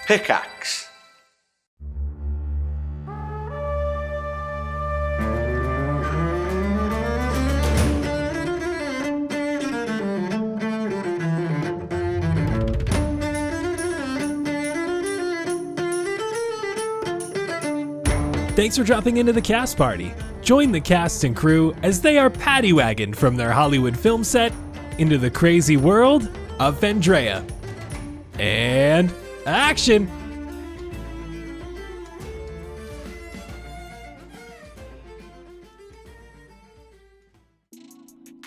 Pickaxe. Thanks for dropping into the cast party. Join the cast and crew as they are paddy-wagoned from their Hollywood film set into the crazy world of Fandrea. And action! Do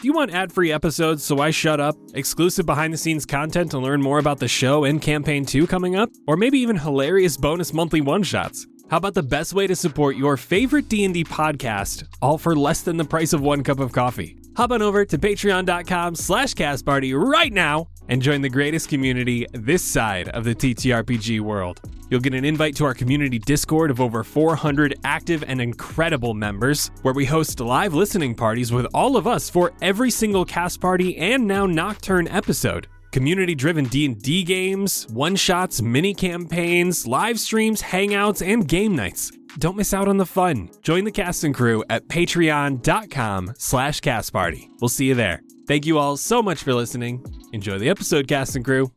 you want ad-free episodes so I shut up, exclusive behind-the-scenes content to learn more about the show and Campaign 2 coming up, or maybe even hilarious bonus monthly one-shots? How about the best way to support your favorite D&D podcast, all for less than the price of one cup of coffee? Hop on over to patreon.com/castparty right now and join the greatest community this side of the TTRPG world. You'll get an invite to our community Discord of over 400 active and incredible members, where we host live listening parties with all of us for every single cast party and now Nocturne episode. Community-driven D&D games, one-shots, mini-campaigns, live streams, hangouts, and game nights. Don't miss out on the fun. Join the cast and crew at patreon.com/castparty. We'll see you there. Thank you all so much for listening. Enjoy the episode, cast and crew.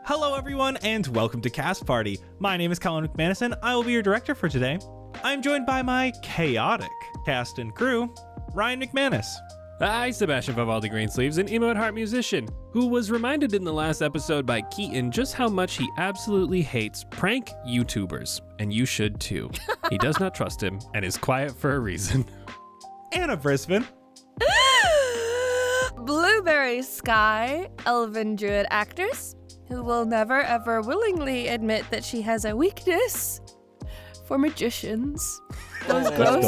Hello everyone and welcome to Cast Party. My name is Colin McManus and I will be your director for today. I'm joined by my chaotic cast and crew, Ryan McManus. Hi, Sebastian Vivaldi Greensleeves, an emo at heart musician, who was reminded in the last episode by Keaton just how much he absolutely hates prank YouTubers, and you should too. He does not trust him and is quiet for a reason. Anna Brisbane. Blueberry Sky, elven druid actress, who will never ever willingly admit that she has a weakness for magicians. Those gross,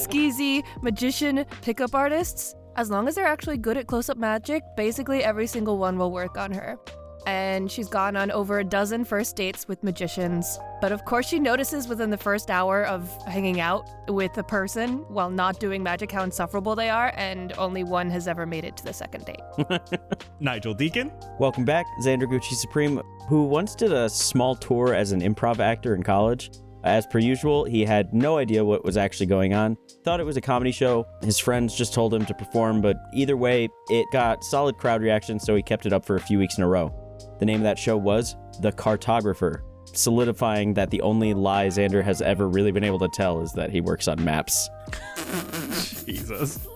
skeezy magician pickup artists, as long as they're actually good at close-up magic, basically every single one will work on her. And she's gone on over a dozen first dates with magicians. But of course she notices within the first hour of hanging out with a person while not doing magic how insufferable they are, and only one has ever made it to the second date. Nigel Deacon. Welcome back, Xander Gucci Supreme, who once did a small tour as an improv actor in college. As per usual, he had no idea what was actually going on. Thought it was a comedy show. His friends just told him to perform, but either way, it got solid crowd reaction, so he kept it up for a few weeks in a row. The name of that show was The Cartographer, solidifying that the only lie Xander has ever really been able to tell is that he works on maps. Jesus.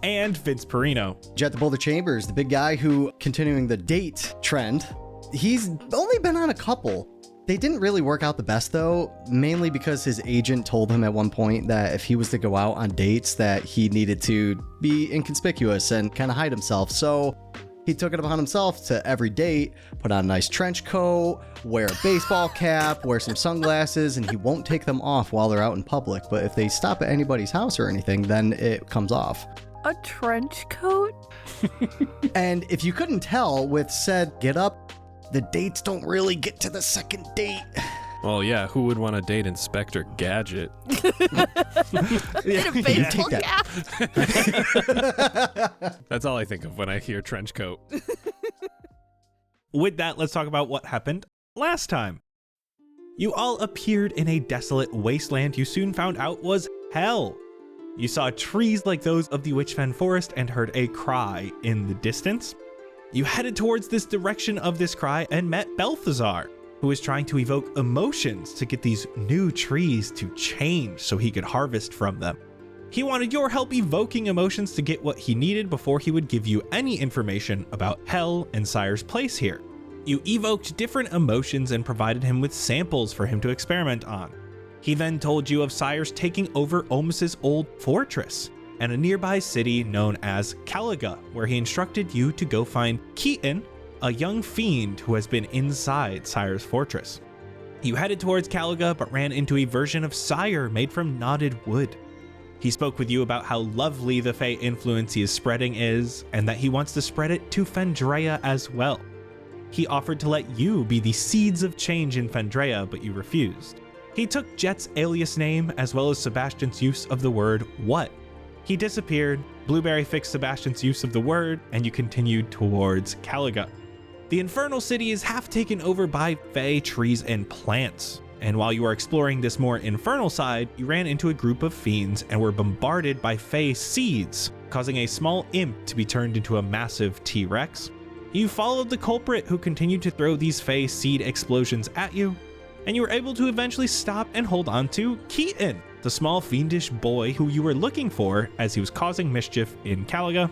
And Vince Perino. Jett the Boulder Chambers, the big guy who, continuing the date trend, he's only been on a couple. They didn't really work out the best, though, mainly because his agent told him at one point that if he was to go out on dates, that he needed to be inconspicuous and kind of hide himself. So he took it upon himself to every date, put on a nice trench coat, wear a baseball cap, wear some sunglasses, and he won't take them off while they're out in public. But if they stop at anybody's house or anything, then it comes off. A trench coat? And if you couldn't tell with said get up, the dates don't really get to the second date. Well, yeah, who would want to date Inspector Gadget? In a baseball cap? That's all I think of when I hear trench coat. With that, let's talk about what happened last time. You all appeared in a desolate wasteland you soon found out was hell. You saw trees like those of the Witchfen Forest and heard a cry in the distance. You headed towards this direction of this cry and met Balthazar, who was trying to evoke emotions to get these new trees to change so he could harvest from them. He wanted your help evoking emotions to get what he needed before he would give you any information about Hell and Cieyr's place here. You evoked different emotions and provided him with samples for him to experiment on. He then told you of Cieyr's taking over Omus's old fortress and a nearby city known as Caliga, where he instructed you to go find Keaton, a young fiend who has been inside Cieyr's fortress. You headed towards Caliga but ran into a version of Cieyr made from knotted wood. He spoke with you about how lovely the Fey influence he is spreading is, and that he wants to spread it to Fandrea as well. He offered to let you be the seeds of change in Fandrea, but you refused. He took Jett's alias name as well as Sebastian's use of the word what. He disappeared, Blueberry fixed Sebastian's use of the word, and you continued towards Caliga. The Infernal City is half taken over by fey, trees, and plants. And while you are exploring this more infernal side, you ran into a group of fiends and were bombarded by fey seeds, causing a small imp to be turned into a massive T-Rex. You followed the culprit, who continued to throw these fey seed explosions at you, and you were able to eventually stop and hold on to Keaton, the small fiendish boy who you were looking for as he was causing mischief in Caliga.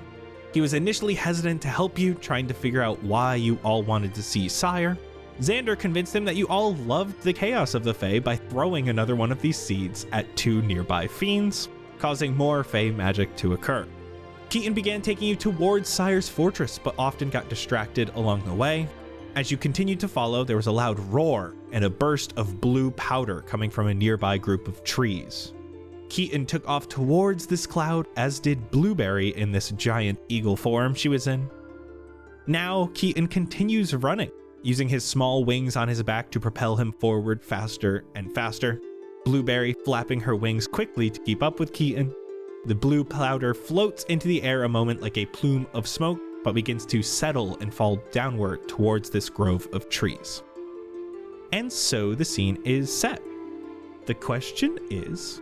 He was initially hesitant to help you, trying to figure out why you all wanted to see Cieyr. Xander convinced him that you all loved the chaos of the Fae by throwing another one of these seeds at 2 nearby fiends, causing more Fae magic to occur. Keaton began taking you towards Cieyr's fortress, but often got distracted along the way. As you continued to follow, there was a loud roar and a burst of blue powder coming from a nearby group of trees. Keaton took off towards this cloud, as did Blueberry in this giant eagle form she was in. Now, Keaton continues running, using his small wings on his back to propel him forward faster and faster. Blueberry flapping her wings quickly to keep up with Keaton. The blue powder floats into the air a moment like a plume of smoke, but begins to settle and fall downward towards this grove of trees. And so the scene is set. The question is,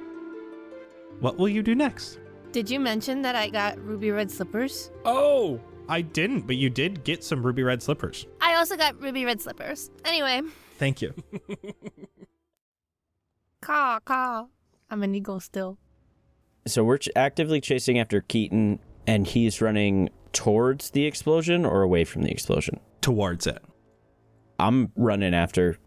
what will you do next? Did you mention that I got ruby red slippers? Oh! I didn't, but you did get some ruby red slippers. I also got ruby red slippers. Anyway. Thank you. Caw, caw. I'm an eagle still. So we're actively chasing after Keaton, and he's running towards the explosion or away from the explosion? Towards it. I'm running after.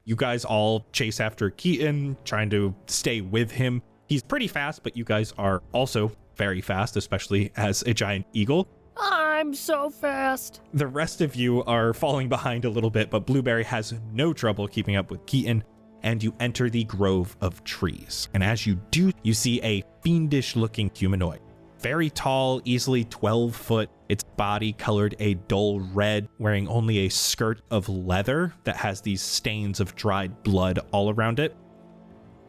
You guys all chase after Keaton, trying to stay with him. He's pretty fast, but you guys are also very fast, especially as a giant eagle. I'm so fast. The rest of you are falling behind a little bit, but Blueberry has no trouble keeping up with Keaton, and you enter the grove of trees. And as you do, you see a fiendish-looking humanoid. Very tall, easily 12 foot, its body colored a dull red, wearing only a skirt of leather that has these stains of dried blood all around it.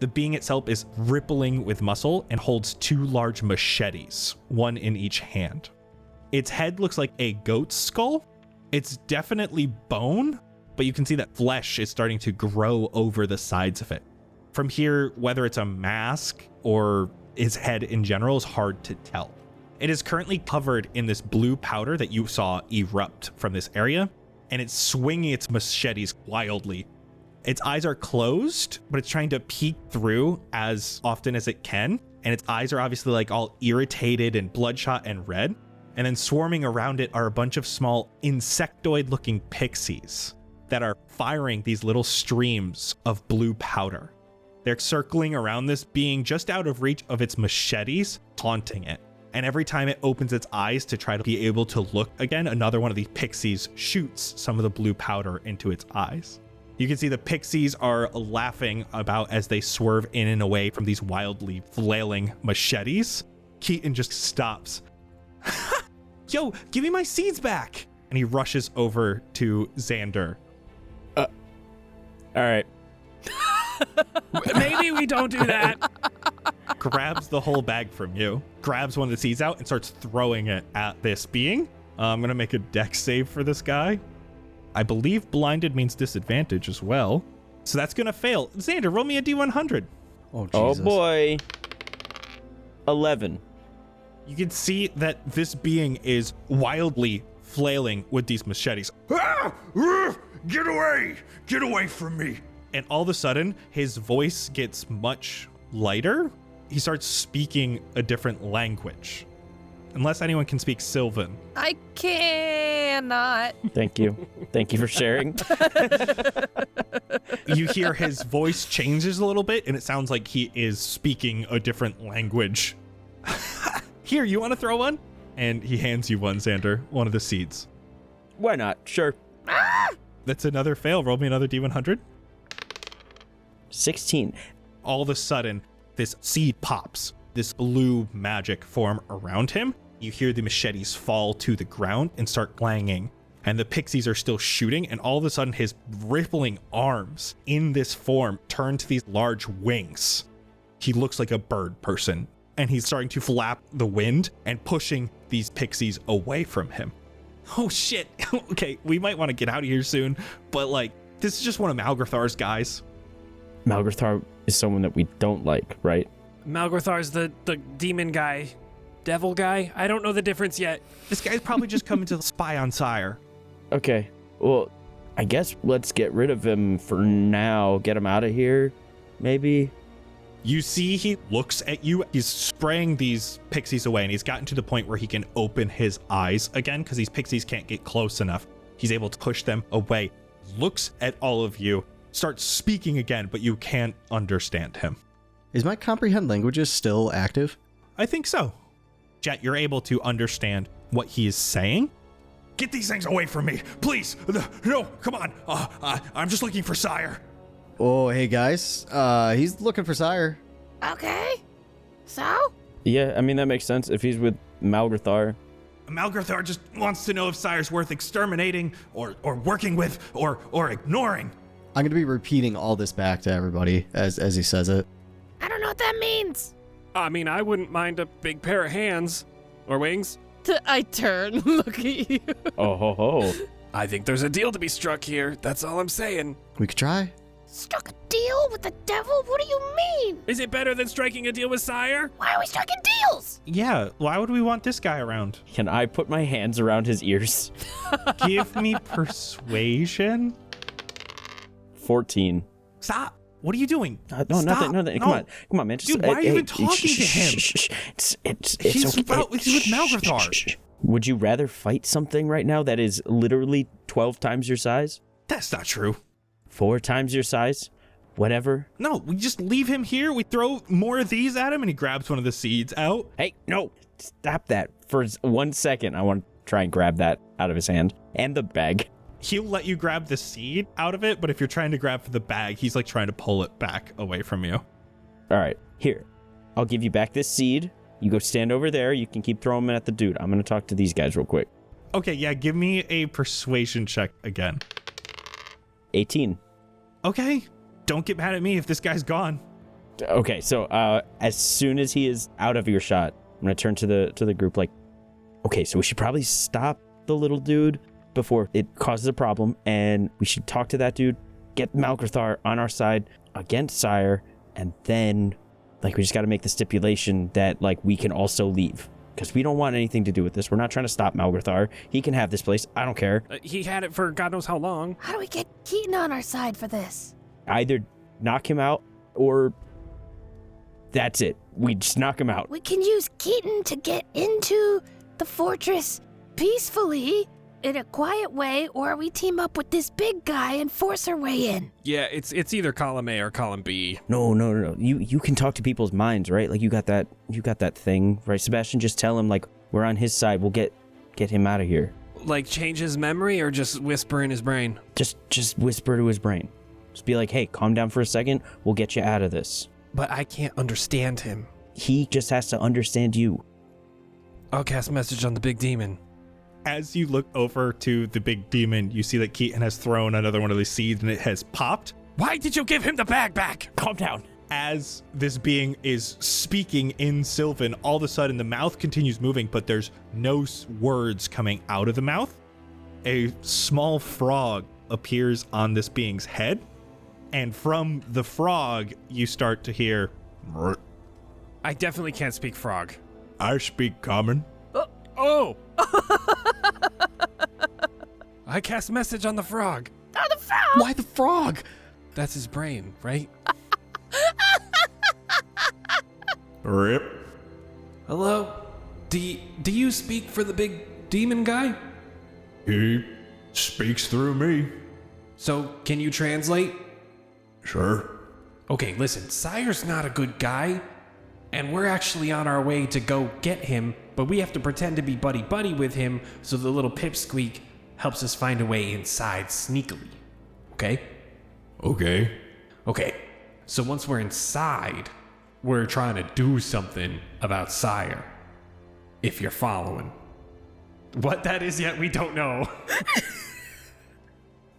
The being itself is rippling with muscle and holds 2 large machetes, one in each hand. Its head looks like a goat's skull. It's definitely bone, but you can see that flesh is starting to grow over the sides of it. From here, whether it's a mask or its head in general is hard to tell. It is currently covered in this blue powder that you saw erupt from this area, and it's swinging its machetes wildly. Its eyes are closed, but it's trying to peek through as often as it can, and its eyes are obviously like all irritated and bloodshot and red. And then swarming around it are a bunch of small insectoid-looking pixies that are firing these little streams of blue powder. They're circling around this being just out of reach of its machetes, taunting it. And every time it opens its eyes to try to be able to look again, another one of these pixies shoots some of the blue powder into its eyes. You can see the pixies are laughing about as they swerve in and away from these wildly flailing machetes. Keaton just stops. Yo, give me my seeds back! And he rushes over to Xander. All right. Maybe we don't do that. Grabs the whole bag from you, grabs one of the seeds out, and starts throwing it at this being. I'm going to make a dex save for this guy. I believe blinded means disadvantage as well. So that's going to fail. Xander, roll me a D100. Oh, Oh Jesus. boy. 11. You can see that this being is wildly flailing with these machetes. Ah! Get away! Get away from me! And all of a sudden, his voice gets much lighter. He starts speaking a different language. Unless anyone can speak Sylvan. I cannot. Thank you. Thank you for sharing. You hear his voice changes a little bit, and it sounds like he is speaking a different language. Here, you want to throw one? And he hands you one, Xander, one of the seeds. Why not? Sure. That's another fail. Roll me another D100. 16. All of a sudden, this seed pops. This blue magic form around him. You hear the machetes fall to the ground and start clanging. And the pixies are still shooting. And all of a sudden, his rippling arms in this form turn to these large wings. He looks like a bird person. and he's starting to flap the wind and pushing these pixies away from him. Oh shit. Okay, we might want to get out of here soon, but like, this is just one of Malgrathar's guys. Malgrathar is someone that we don't like, right? Malgrathar's the demon guy, devil guy. I don't know the difference yet. This guy's probably just coming to spy on Cieyr. Okay, well, I guess let's get rid of him for now. Get him out of here, maybe. You see he looks at you. He's spraying these pixies away, and he's gotten to the point where he can open his eyes again because these pixies can't get close enough. He's able to push them away. Looks at all of you, starts speaking again, but you can't understand him. Is my comprehend languages still active? I think so. Jett, you're able to understand what he is saying. Get these things away from me, please. No, come on. I'm just looking for Cieyr. Oh, hey guys. He's looking for Cieyr. Okay. So? Yeah, I mean, that makes sense if he's with Malgrathar. Malgrathar just wants to know if Cieyer's worth exterminating or working with or ignoring. I'm going to be repeating all this back to everybody as he says it. I don't know what that means. I mean, I wouldn't mind a big pair of hands or wings. I turn, look at you. Oh, ho, ho. I think there's a deal to be struck here. That's all I'm saying. We could try. Struck a deal with the devil? What do you mean? Is it better than striking a deal with Cieyr? Why are we striking deals? Yeah, why would we want this guy around? Can I put my hands around his ears? Give me persuasion. 14. Stop. What are you doing? No, Stop. nothing. No. Come on, man. Just, Dude, why are you even talking to shh, him? shh. It's He's okay. with Malgrathar. Shh. Would you rather fight something right now that is literally 12 times your size? That's not true. 4 times your size? Whatever. No, we just leave him here. We throw more of these at him, and he grabs one of the seeds out. Hey, no. Stop that. For 1 second, I want to try and grab that out of his hand. And the bag. He'll let you grab the seed out of it, but if you're trying to grab for the bag, he's like trying to pull it back away from you. All right, here. I'll give you back this seed. You go stand over there. You can keep throwing them at the dude. I'm going to talk to these guys real quick. Okay, yeah, give me a persuasion check again. 18. Okay, don't get mad at me if this guy's gone. Okay, so as soon as he is out of earshot, I'm going to turn to the group like, okay, so we should probably stop the little dude before it causes a problem, and we should talk to that dude, get Malgrathar on our side against Cieyr, and then, like, we just got to make the stipulation that, like, we can also leave. Because we don't want anything to do with this. We're not trying to stop Malgrathar. He can have this place. I don't care. He had it for God knows how long. How do we get Keaton on our side for this? Either knock him out, or that's it. We just knock him out. We can use Keaton to get into the fortress peacefully, in a quiet way, or we team up with this big guy and force our way in. Yeah, it's either column A or column B. No. You can talk to people's minds, right? Like you got that thing, right? Sebastian, just tell him like we're on his side. We'll get him out of here. Like change his memory or just whisper in his brain? Just whisper to his brain. Just be like, hey, calm down for a second. We'll get you out of this. But I can't understand him. He just has to understand you. I'll cast message on the big demon. As you look over to the big demon, you see that Keaton has thrown another one of the seeds and it has popped. Why did you give him the bag back? Calm down. As this being is speaking in Sylvan, all of a sudden the mouth continues moving, but there's no words coming out of the mouth. A small frog appears on this being's head, and from the frog, you start to hear, I definitely can't speak frog. I speak common. Oh! I cast message on the frog. Oh, the frog! Why the frog? That's his brain, right? Rip. Hello? Do you speak for the big demon guy? He speaks through me. So, can you translate? Sure. Okay, listen, Cieyer's not a good guy, and we're actually on our way to go get him, but we have to pretend to be buddy-buddy with him so the little pipsqueak helps us find a way inside sneakily. Okay? Okay. Okay, so once we're inside, we're trying to do something about Cieyr. If you're following. What that is yet, we don't know.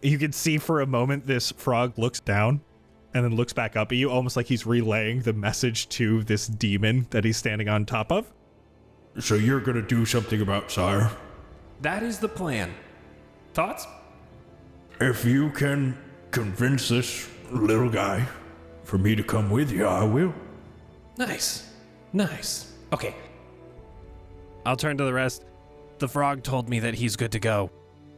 You can see for a moment this frog looks down and then looks back up at you, almost like he's relaying the message to this demon that he's standing on top of. So you're gonna do something about Cieyr? That is the plan. Thoughts? If you can convince this little guy for me to come with you, I will. Nice. Okay. I'll turn to the rest. The frog told me that he's good to go.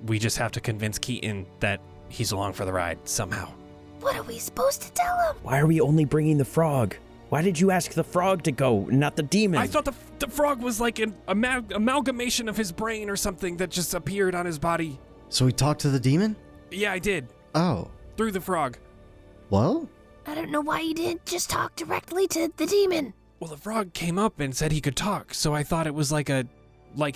We just have to convince Keaton that he's along for the ride somehow. What are we supposed to tell him? Why are we only bringing the frog? Why did you ask the frog to go, not the demon? I thought the frog was like an amalgamation of his brain or something that just appeared on his body. So we talked to the demon? Yeah, I did. Oh. Through the frog. Well? I don't know why you didn't just talk directly to the demon. Well, the frog came up and said he could talk, so I thought it was like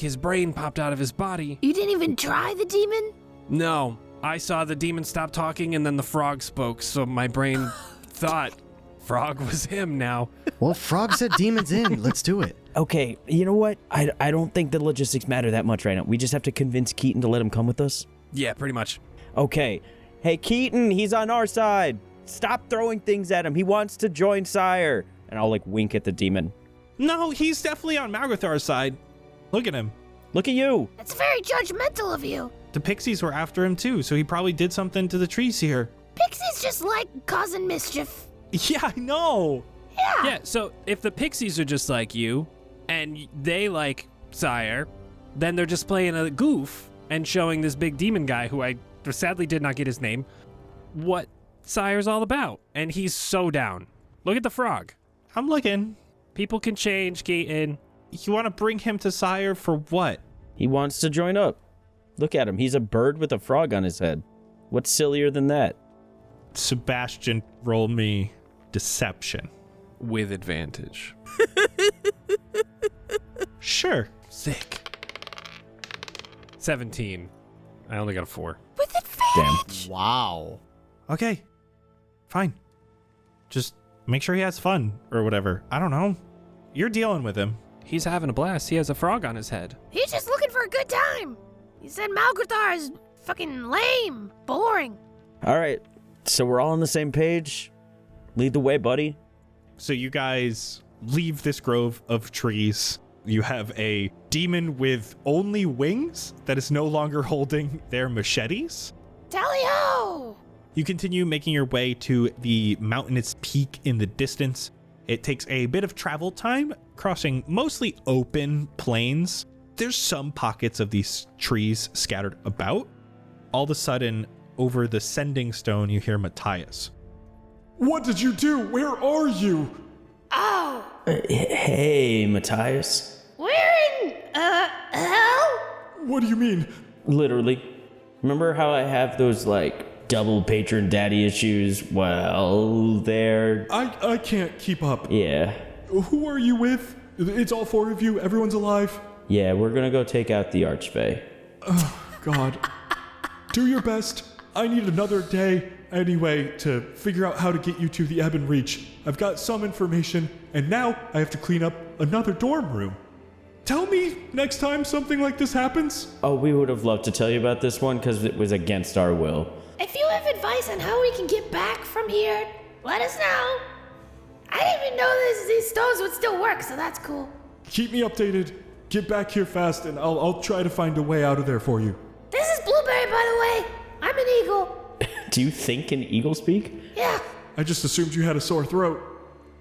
his brain popped out of his body. You didn't even try the demon? No, I saw the demon stop talking and then the frog spoke, so my brain thought frog was him now. Well, frog said demon's in. Let's do it. Okay, you know what? I don't think the logistics matter that much right now. We just have to convince Keaton to let him come with us. Yeah, pretty much. Okay. Hey, Keaton, he's on our side. Stop throwing things at him. He wants to join Cieyr. And I'll wink at the demon. No, he's definitely on Malgathar's side. Look at him. Look at you. That's very judgmental of you. The pixies were after him too, so he probably did something to the trees here. Pixies just like causing mischief. Yeah, I know. Yeah, so if the pixies are just like you, and they like Cieyr, then they're just playing a goof and showing this big demon guy, who I sadly did not get his name, what Ciyer's all about. And he's so down. Look at the frog. I'm looking. People can change, Keaton. You want to bring him to Cieyr for what? He wants to join up. Look at him. He's a bird with a frog on his head. What's sillier than that? Sebastian, roll me deception. With advantage. Sure. Sick. 17. I only got a 4. With advantage. Wow. Okay. Fine. Just make sure he has fun or whatever. I don't know. You're dealing with him. He's having a blast. He has a frog on his head. He's just looking for a good time. He said Malgathar is fucking lame, boring. All right. So we're all on the same page. Lead the way, buddy. So you guys leave this grove of trees. You have a demon with only wings that is no longer holding their machetes. Tally-ho! You continue making your way to the mountainous peak in the distance. It takes a bit of travel time, crossing mostly open plains. There's some pockets of these trees scattered about. All of a sudden, over the sending stone, you hear Matthias. What did you do? Where are you? Oh, Hey, Matthias. we're in, hell? What do you mean? Literally. Remember how I have those, double patron daddy issues? Well, they're... I can't keep up. Yeah. Who are you with? It's all 4 of you. Everyone's alive. Yeah, we're gonna go take out the Archfey. God. Do your best. I need another day anyway to figure out how to get you to the Ebb and Reach. I've got some information, and now I have to clean up another dorm room. Tell me next time something like this happens. Oh, we would have loved to tell you about this one because it was against our will. If you have advice on how we can get back from here, let us know. I didn't even know these stones would still work, so that's cool. Keep me updated. Get back here fast, and I'll try to find a way out of there for you. This is Blueberry, by the way. I'm an eagle. Do you think an eagle speak? Yeah. I just assumed you had a sore throat.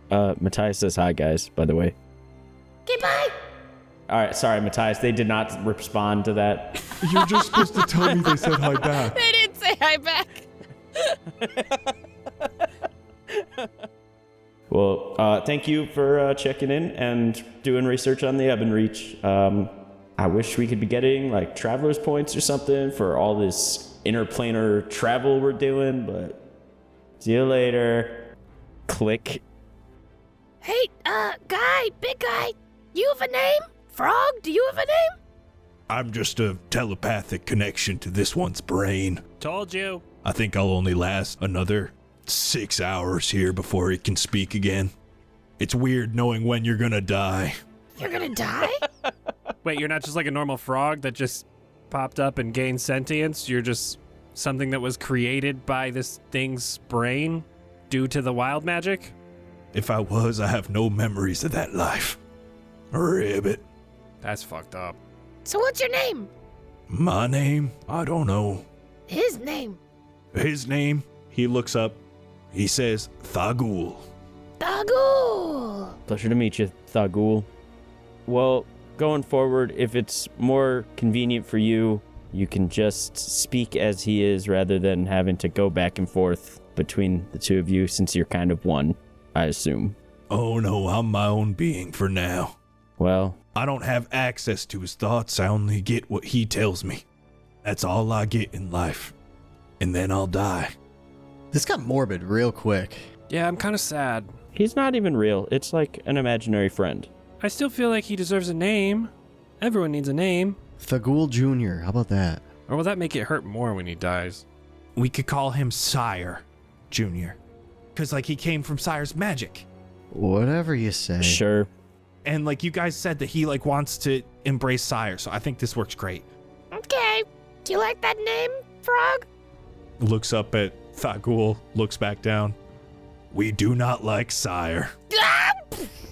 Matthias says hi, guys, by the way. Goodbye. All right, sorry, Matthias. They did not respond to that. You're just supposed to tell me they said hi back. They didn't say hi back. Well, thank you for checking in and doing research on the Ebb and Reach. I wish we could be getting traveler's points or something for all this interplanar travel we're doing, but see you later. Click. Hey, big guy, you have a name? Frog, do you have a name? I'm just a telepathic connection to this one's brain. Told you. I think I'll only last another 6 hours here before it can speak again. It's weird knowing when you're gonna die. You're gonna die? Wait, you're not just like a normal frog that just popped up and gained sentience? You're just something that was created by this thing's brain? due to the wild magic? If I was, I have no memories of that life. Ribbit. That's fucked up. So what's your name? My name? I don't know. His name. His name? He looks up. He says, Thagul. Dagul. Pleasure to meet you, Thagul. Well, going forward, if it's more convenient for you, you can just speak as he is rather than having to go back and forth between the two of you since you're kind of one, I assume. Oh no, I'm my own being for now. Well, I don't have access to his thoughts. I only get what he tells me. That's all I get in life. And then I'll die. This got morbid real quick. Yeah, I'm kind of sad. he's not even real. It's like an imaginary friend. I still feel like he deserves a name. Everyone needs a name. Thagul Jr., how about that? Or will that make it hurt more when he dies? We could call him Cieyr Jr. Because, like, he came from Cieyr's magic. Whatever you say. Sure. And, like, you guys said that he, like, wants to embrace Cieyr, so I think this works great. Okay. Do you like that name, Frog? Looks up at Thagul, looks back down. We do not like Cieyr.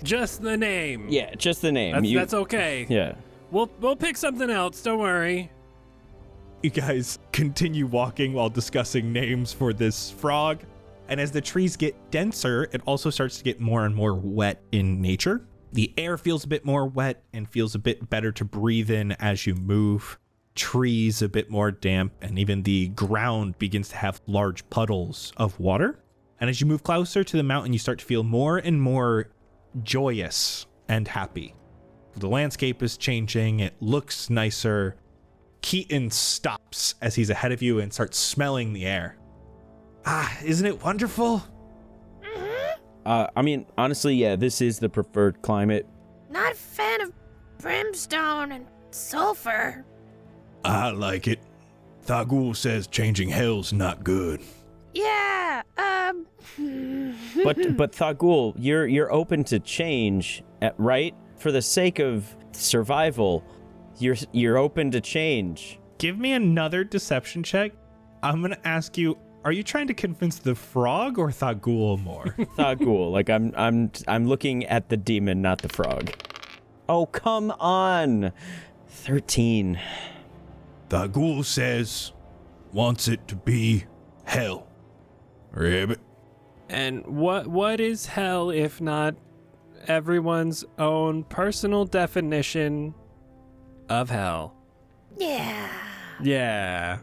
Just the name. Yeah, just the name. That's okay. Yeah. We'll pick something else. Don't worry. You guys continue walking while discussing names for this frog. And as the trees get denser, it also starts to get more and more wet in nature. The air feels a bit more wet and feels a bit better to breathe in as you move. Trees a bit more damp, and even the ground begins to have large puddles of water. And as you move closer to the mountain, you start to feel more and more joyous and happy. The landscape is changing. It looks nicer. Keaton stops as he's ahead of you and starts smelling the air. Ah, isn't it wonderful? I mean, honestly, yeah, this is the preferred climate. Not a fan of brimstone and sulfur. I like it. Thagul says changing hell's not good. Yeah, But Thagul, you're open to change, right? For the sake of survival, you're open to change. Give me another deception check. I'm gonna ask you, are you trying to convince the frog or Thagul more? Thagul, like I'm looking at the demon, not the frog. Oh, come on. 13. Thagul says wants it to be hell. Ribbit. And what is hell if not everyone's own personal definition of hell? yeah. Yeah.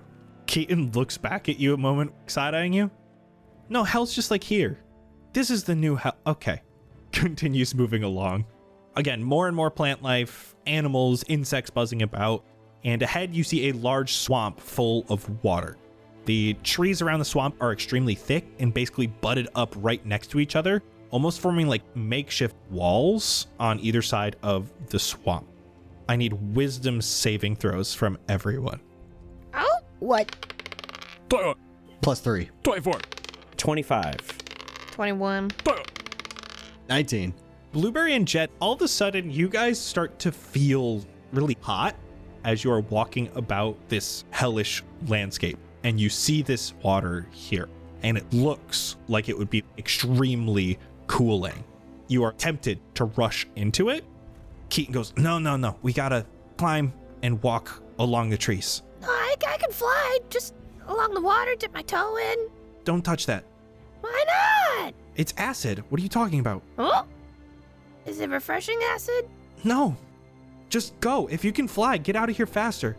Keaton looks back at you a moment, side-eyeing you. No, hell's just like here. This is the new hell. Okay. Continues moving along. Again, more and more plant life, animals, insects buzzing about, and ahead you see a large swamp full of water. The trees around the swamp are extremely thick and basically butted up right next to each other, almost forming like makeshift walls on either side of the swamp. I need wisdom saving throws from everyone. Oh, what? +3. 24. 25. 21. 19. Blueberry and Jett, all of a sudden, you guys start to feel really hot as you are walking about this hellish landscape. And you see this water here, and it looks like it would be extremely cooling. You are tempted to rush into it. Keaton goes, no, we gotta climb and walk along the trees. No, I can fly. Just along the water, dip my toe in. Don't touch that. Why not? It's acid. What are you talking about? Oh? Is it refreshing acid? No. Just go. If you can fly, get out of here faster.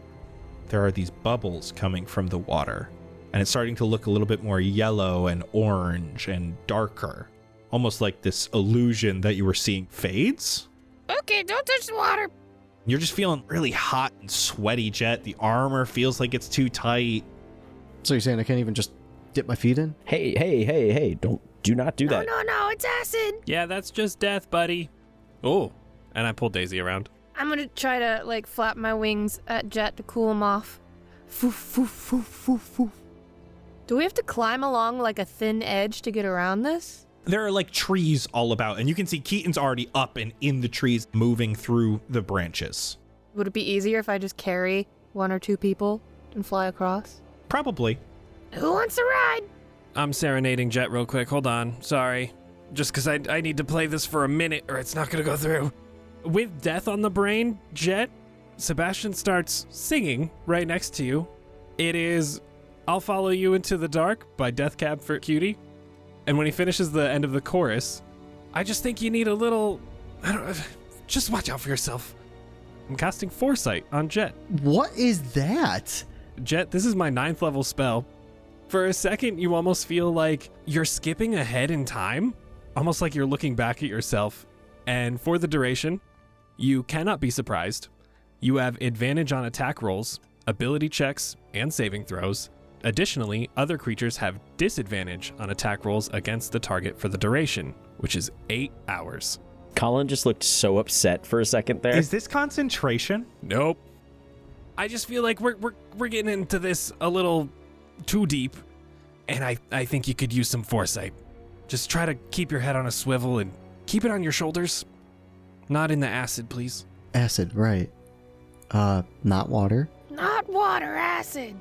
There are these bubbles coming from the water, and it's starting to look a little bit more yellow and orange and darker. Almost like this illusion that you were seeing fades. Okay, don't touch the water. You're just feeling really hot and sweaty, Jett. The armor feels like it's too tight. So you're saying I can't even just dip my feet in? Hey, do not do that. No, it's acid. Yeah, that's just death, buddy. Oh, and I pulled Daisy around. I'm gonna try to flap my wings at Jett to cool him off. Foof, foof, foof, foof, foof. Do we have to climb along like a thin edge to get around this? There are like trees all about, and you can see Keaton's already up and in the trees moving through the branches. Would it be easier if I just carry one or two people and fly across? Probably. Who wants to ride? I'm serenading Jett real quick. Hold on. Sorry. Just because I need to play this for a minute or it's not going to go through. With death on the brain, Jett, Sebastian starts singing right next to you. It is I'll Follow You Into the Dark by Death Cab for Cutie. And when he finishes the end of the chorus, I just think you need a little... just watch out for yourself. I'm casting Foresight on Jett. What is that? Jett, this is my 9th level spell. For a second, you almost feel like you're skipping ahead in time, almost like you're looking back at yourself. And for the duration, you cannot be surprised. You have advantage on attack rolls, ability checks, and saving throws. Additionally, other creatures have disadvantage on attack rolls against the target for the duration, which is 8 hours. Colin just looked so upset for a second there. Is this concentration? Nope. I just feel like we're getting into this a little too deep, and I think you could use some foresight. Just try to keep your head on a swivel and keep it on your shoulders. Not in the acid, please. Acid, right. Not water. Not water, acid.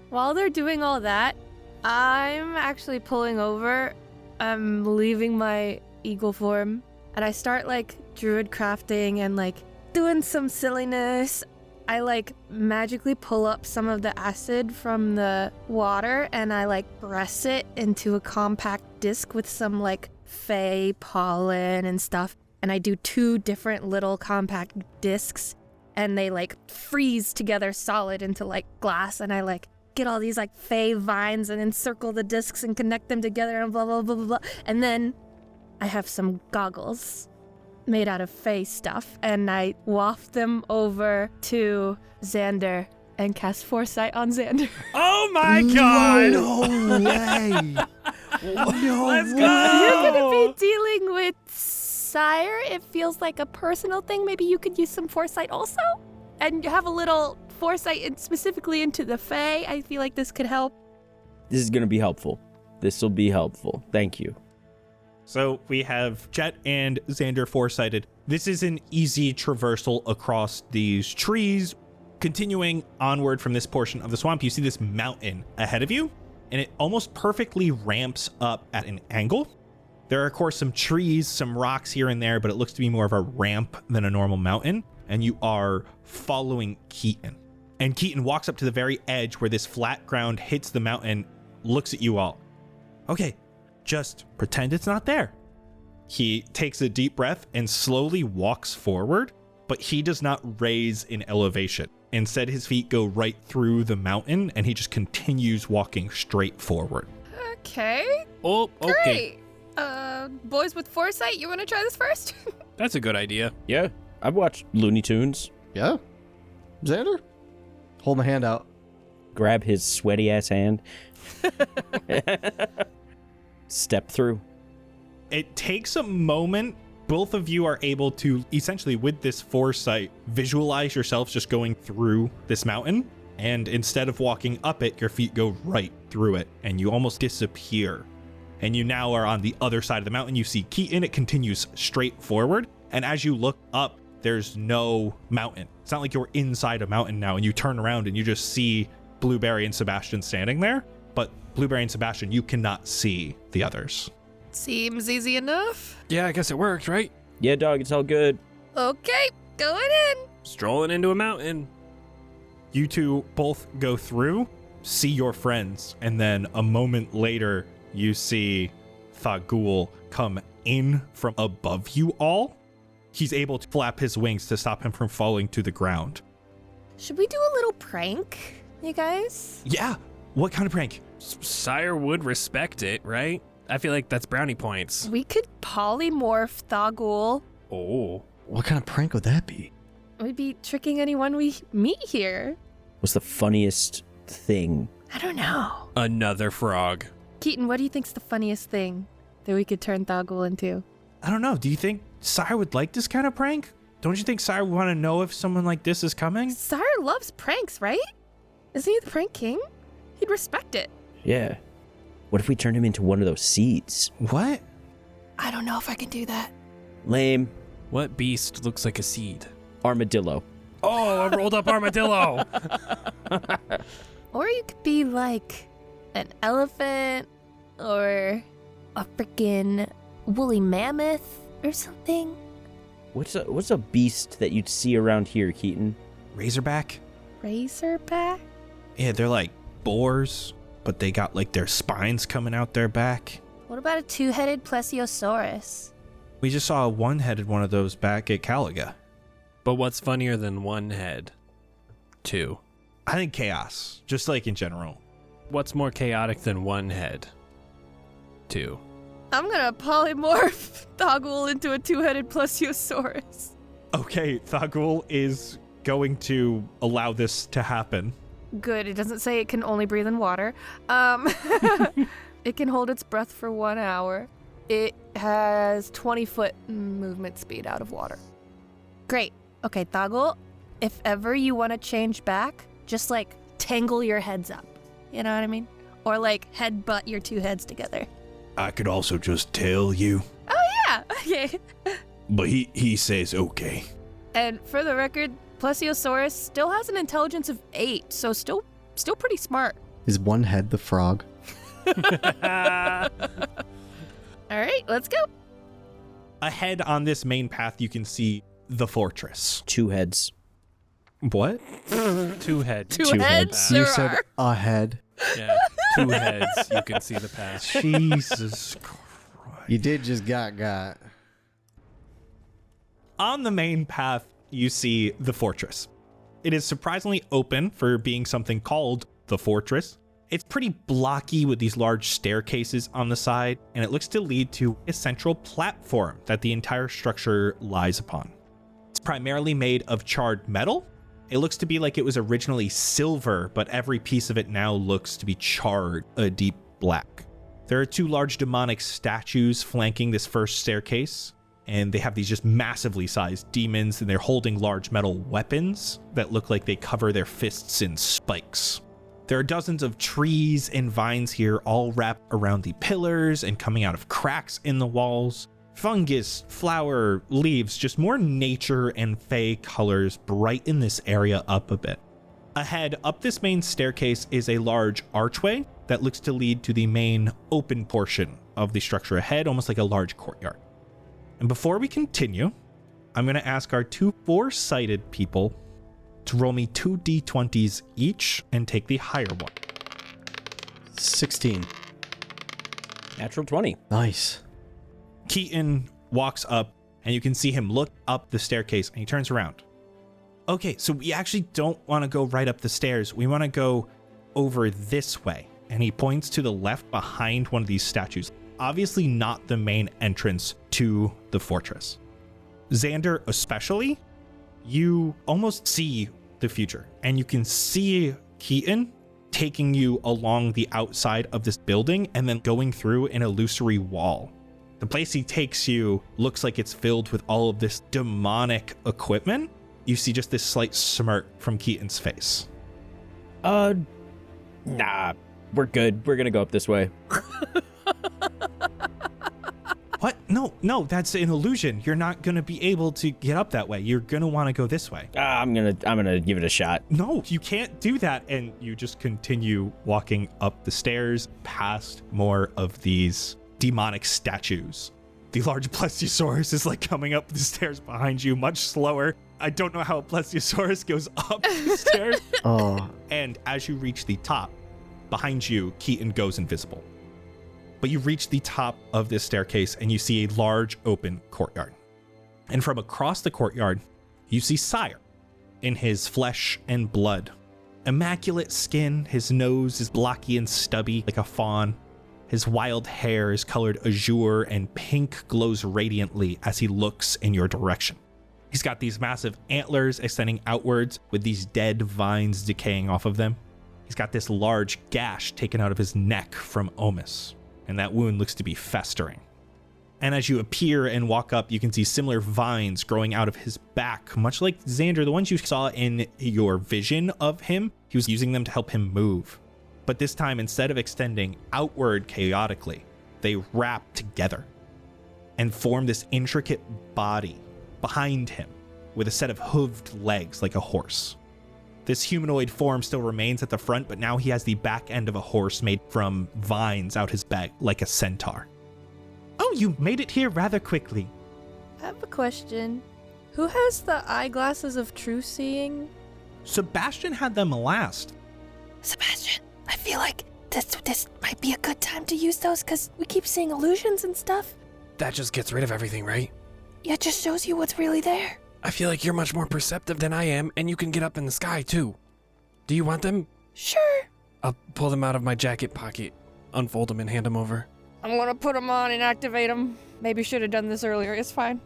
While they're doing all that, I'm actually pulling over. I'm leaving my eagle form, and I start like druid crafting and like doing some silliness. I like magically pull up some of the acid from the water and I like press it into a compact disc with some like fey pollen and stuff. And I do 2 different little compact discs and they like freeze together solid into like glass. And I like get all these like fey vines and encircle the discs and connect them together and blah, blah, blah, blah, blah. And then I have some goggles made out of fey stuff, and I waft them over to Xander and cast Foresight on Xander. Oh my god! No way! No Let's way. go! You're gonna be dealing with Cieyr. It feels like a personal thing. Maybe you could use some Foresight also? And have a little Foresight specifically into the Fae. I feel like this could help. This is going to be helpful. This will be helpful. Thank you. So we have Jett and Xander foresighted. This is an easy traversal across these trees. Continuing onward from this portion of the swamp, you see this mountain ahead of you, and it almost perfectly ramps up at an angle. There are, of course, some trees, some rocks here and there, but it looks to be more of a ramp than a normal mountain, and you are following Keaton. And Keaton walks up to the very edge where this flat ground hits the mountain, looks at you all. Okay, just pretend it's not there. He takes a deep breath and slowly walks forward, but he does not raise in elevation. Instead, his feet go right through the mountain, and he just continues walking straight forward. Okay. Oh, okay. Great. Boys with Foresight, you want to try this first? That's a good idea. Yeah, I've watched Looney Tunes. Yeah. Xander? Hold my hand out. Grab his sweaty ass hand. Step through. It takes a moment. Both of you are able to essentially, with this foresight, visualize yourselves just going through this mountain. And instead of walking up it, your feet go right through it and you almost disappear. And you now are on the other side of the mountain. You see Keaton, it continues straight forward. And as you look up, there's no mountain. It's not like you're inside a mountain now and you turn around and you just see Blueberry and Sebastian standing there. But Blueberry and Sebastian, you cannot see the others. Seems easy enough. Yeah, I guess it worked, right? Yeah, dog, it's all good. Okay, going in. Strolling into a mountain. You two both go through, see your friends, and then a moment later, you see Thagul come in from above you all. He's able to flap his wings to stop him from falling to the ground. Should we do a little prank, you guys? Yeah, what kind of prank? Cieyr would respect it, right? I feel like that's brownie points. We could polymorph Thagul. Oh. What kind of prank would that be? We'd be tricking anyone we meet here. What's the funniest thing? I don't know. Another frog. Keaton, what do you think's the funniest thing that we could turn Thagul into? I don't know. Do you think Cieyr would like this kind of prank? Don't you think Cieyr would want to know if someone like this is coming? Cieyr loves pranks, right? Isn't he the prank king? He'd respect it. Yeah. What if we turned him into one of those seeds? What? I don't know if I can do that. Lame. What beast looks like a seed? Armadillo. Oh, a rolled up armadillo. Or you could be like an elephant or a freaking woolly mammoth or something. What's a beast that you'd see around here, Keaton? Razorback? Razorback? Yeah, they're like boars, but they got like their spines coming out their back. What about a two-headed plesiosaurus? We just saw a one-headed one of those back at Caliga. But what's funnier than one head? Two. I think chaos, just like in general. What's more chaotic than one head? Two. I'm gonna polymorph Thogul into a two-headed plesiosaurus. Okay, Thagul is going to allow this to happen. Good, it doesn't say it can only breathe in water. It can hold its breath for 1 hour. It has 20-foot movement speed out of water. Great. Okay, Thogul, if ever you want to change back, just like tangle your heads up. You know what I mean? Or like headbutt your two heads together. I could also just tell you. Oh yeah, okay. But he says okay. And for the record, Plesiosaurus still has an intelligence of 8, so still pretty smart. Is one head the frog? All right, let's go. Ahead on this main path, you can see the fortress. 2 heads. What? Two heads. Two heads? You There said are. a head. Yeah, 2 heads. You can see the path. Jesus Christ. You did just got. On the main path, you see the fortress. It is surprisingly open for being something called the fortress. It's pretty blocky with these large staircases on the side, and it looks to lead to a central platform that the entire structure lies upon. It's primarily made of charred metal. It looks to be like it was originally silver, but every piece of it now looks to be charred a deep black. There are 2 large demonic statues flanking this first staircase, and they have these just massively sized demons, and they're holding large metal weapons that look like they cover their fists in spikes. There are dozens of trees and vines here, all wrapped around the pillars and coming out of cracks in the walls. Fungus, flower, leaves, just more nature and fey colors brighten this area up a bit. Ahead, up this main staircase, is a large archway that looks to lead to the main open portion of the structure ahead, almost like a large courtyard. And before we continue, I'm going to ask our 2 4-sighted people to roll me 2 d20s each and take the higher one. 16. Natural 20. Nice. Keaton walks up, and you can see him look up the staircase, and he turns around. Okay, so we actually don't want to go right up the stairs. We want to go over this way. And he points to the left behind one of these statues. Obviously not the main entrance to the fortress. Xander especially, you almost see the future, and you can see Keaton taking you along the outside of this building and then going through an illusory wall. The place he takes you looks like it's filled with all of this demonic equipment. You see just this slight smirk from Keaton's face. Nah, we're good. We're gonna go up this way. What? No, that's an illusion. You're not gonna be able to get up that way. You're gonna want to go this way. I'm gonna give it a shot. No, you can't do that. And you just continue walking up the stairs past more of these demonic statues. The large plesiosaurus is like coming up the stairs behind you much slower. I don't know how a plesiosaurus goes up the stairs. Oh. And as you reach the top, behind you, Keaton goes invisible. But you reach the top of this staircase and you see a large open courtyard. And from across the courtyard, you see Cieyr in his flesh and blood. Immaculate skin, his nose is blocky and stubby like a fawn. His wild hair is colored azure, and pink glows radiantly as he looks in your direction. He's got these massive antlers extending outwards with these dead vines decaying off of them. He's got this large gash taken out of his neck from Omis, and that wound looks to be festering. And as you appear and walk up, you can see similar vines growing out of his back, much like Xander, the ones you saw in your vision of him. He was using them to help him move. But this time, instead of extending outward chaotically, they wrap together and form this intricate body behind him with a set of hooved legs like a horse. This humanoid form still remains at the front, but now he has the back end of a horse made from vines out his back, like a centaur. Oh, you made it here rather quickly. I have a question. Who has the eyeglasses of true seeing? Sebastian had them last. Sebastian, I feel like this might be a good time to use those because we keep seeing illusions and stuff. That just gets rid of everything, right? Yeah, it just shows you what's really there. I feel like you're much more perceptive than I am, and you can get up in the sky, too. Do you want them? Sure. I'll pull them out of my jacket pocket, unfold them, and hand them over. I'm gonna put them on and activate them. Maybe should have done this earlier. It's fine.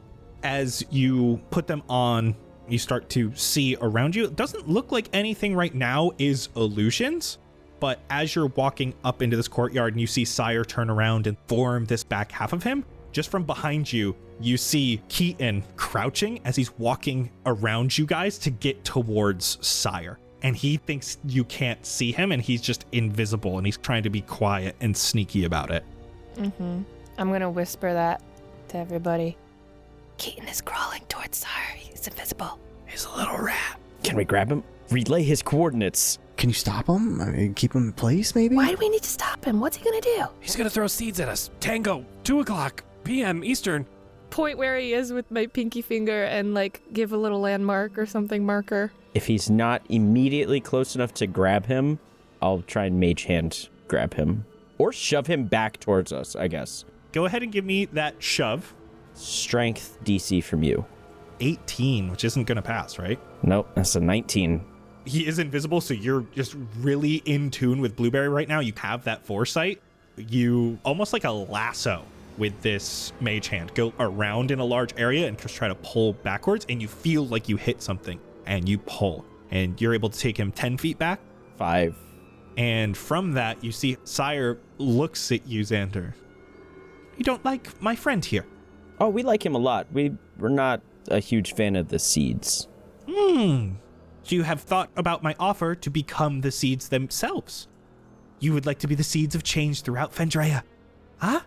As you put them on, you start to see around you. It doesn't look like anything right now is illusions, but as you're walking up into this courtyard and you see Cieyr turn around and form this back half of him, just from behind you, you see Keaton crouching as he's walking around you guys to get towards Cieyr. And he thinks you can't see him, and he's just invisible, and he's trying to be quiet and sneaky about it. Mm-hmm. I'm gonna whisper that to everybody. Keaton is crawling towards Cieyr. He's invisible. He's a little rat. Can we grab him? Relay his coordinates. Can you stop him? I mean, keep him in place, maybe? Why do we need to stop him? What's he gonna do? He's gonna throw seeds at us. Tango, 2 o'clock p.m. Eastern. Point where he is with my pinky finger and like give a little landmark or something marker. If he's not immediately close enough to grab him, I'll try and mage hand grab him. Or shove him back towards us, I guess. Go ahead and give me that shove. Strength DC from you. 18, which isn't going to pass, right? Nope, that's a 19. He is invisible, so you're just really in tune with Blueberry right now. You have that foresight. You, almost like a lasso with this mage hand, go around in a large area and just try to pull backwards, and you feel like you hit something, and you pull. And you're able to take him 10 feet back. 5. And from that, you see Cieyr looks at you, Xander. You don't like my friend here. Oh, we like him a lot. We're not a huge fan of the seeds. So you have thought about my offer to become the seeds themselves. You would like to be the seeds of change throughout Fendrea. Huh?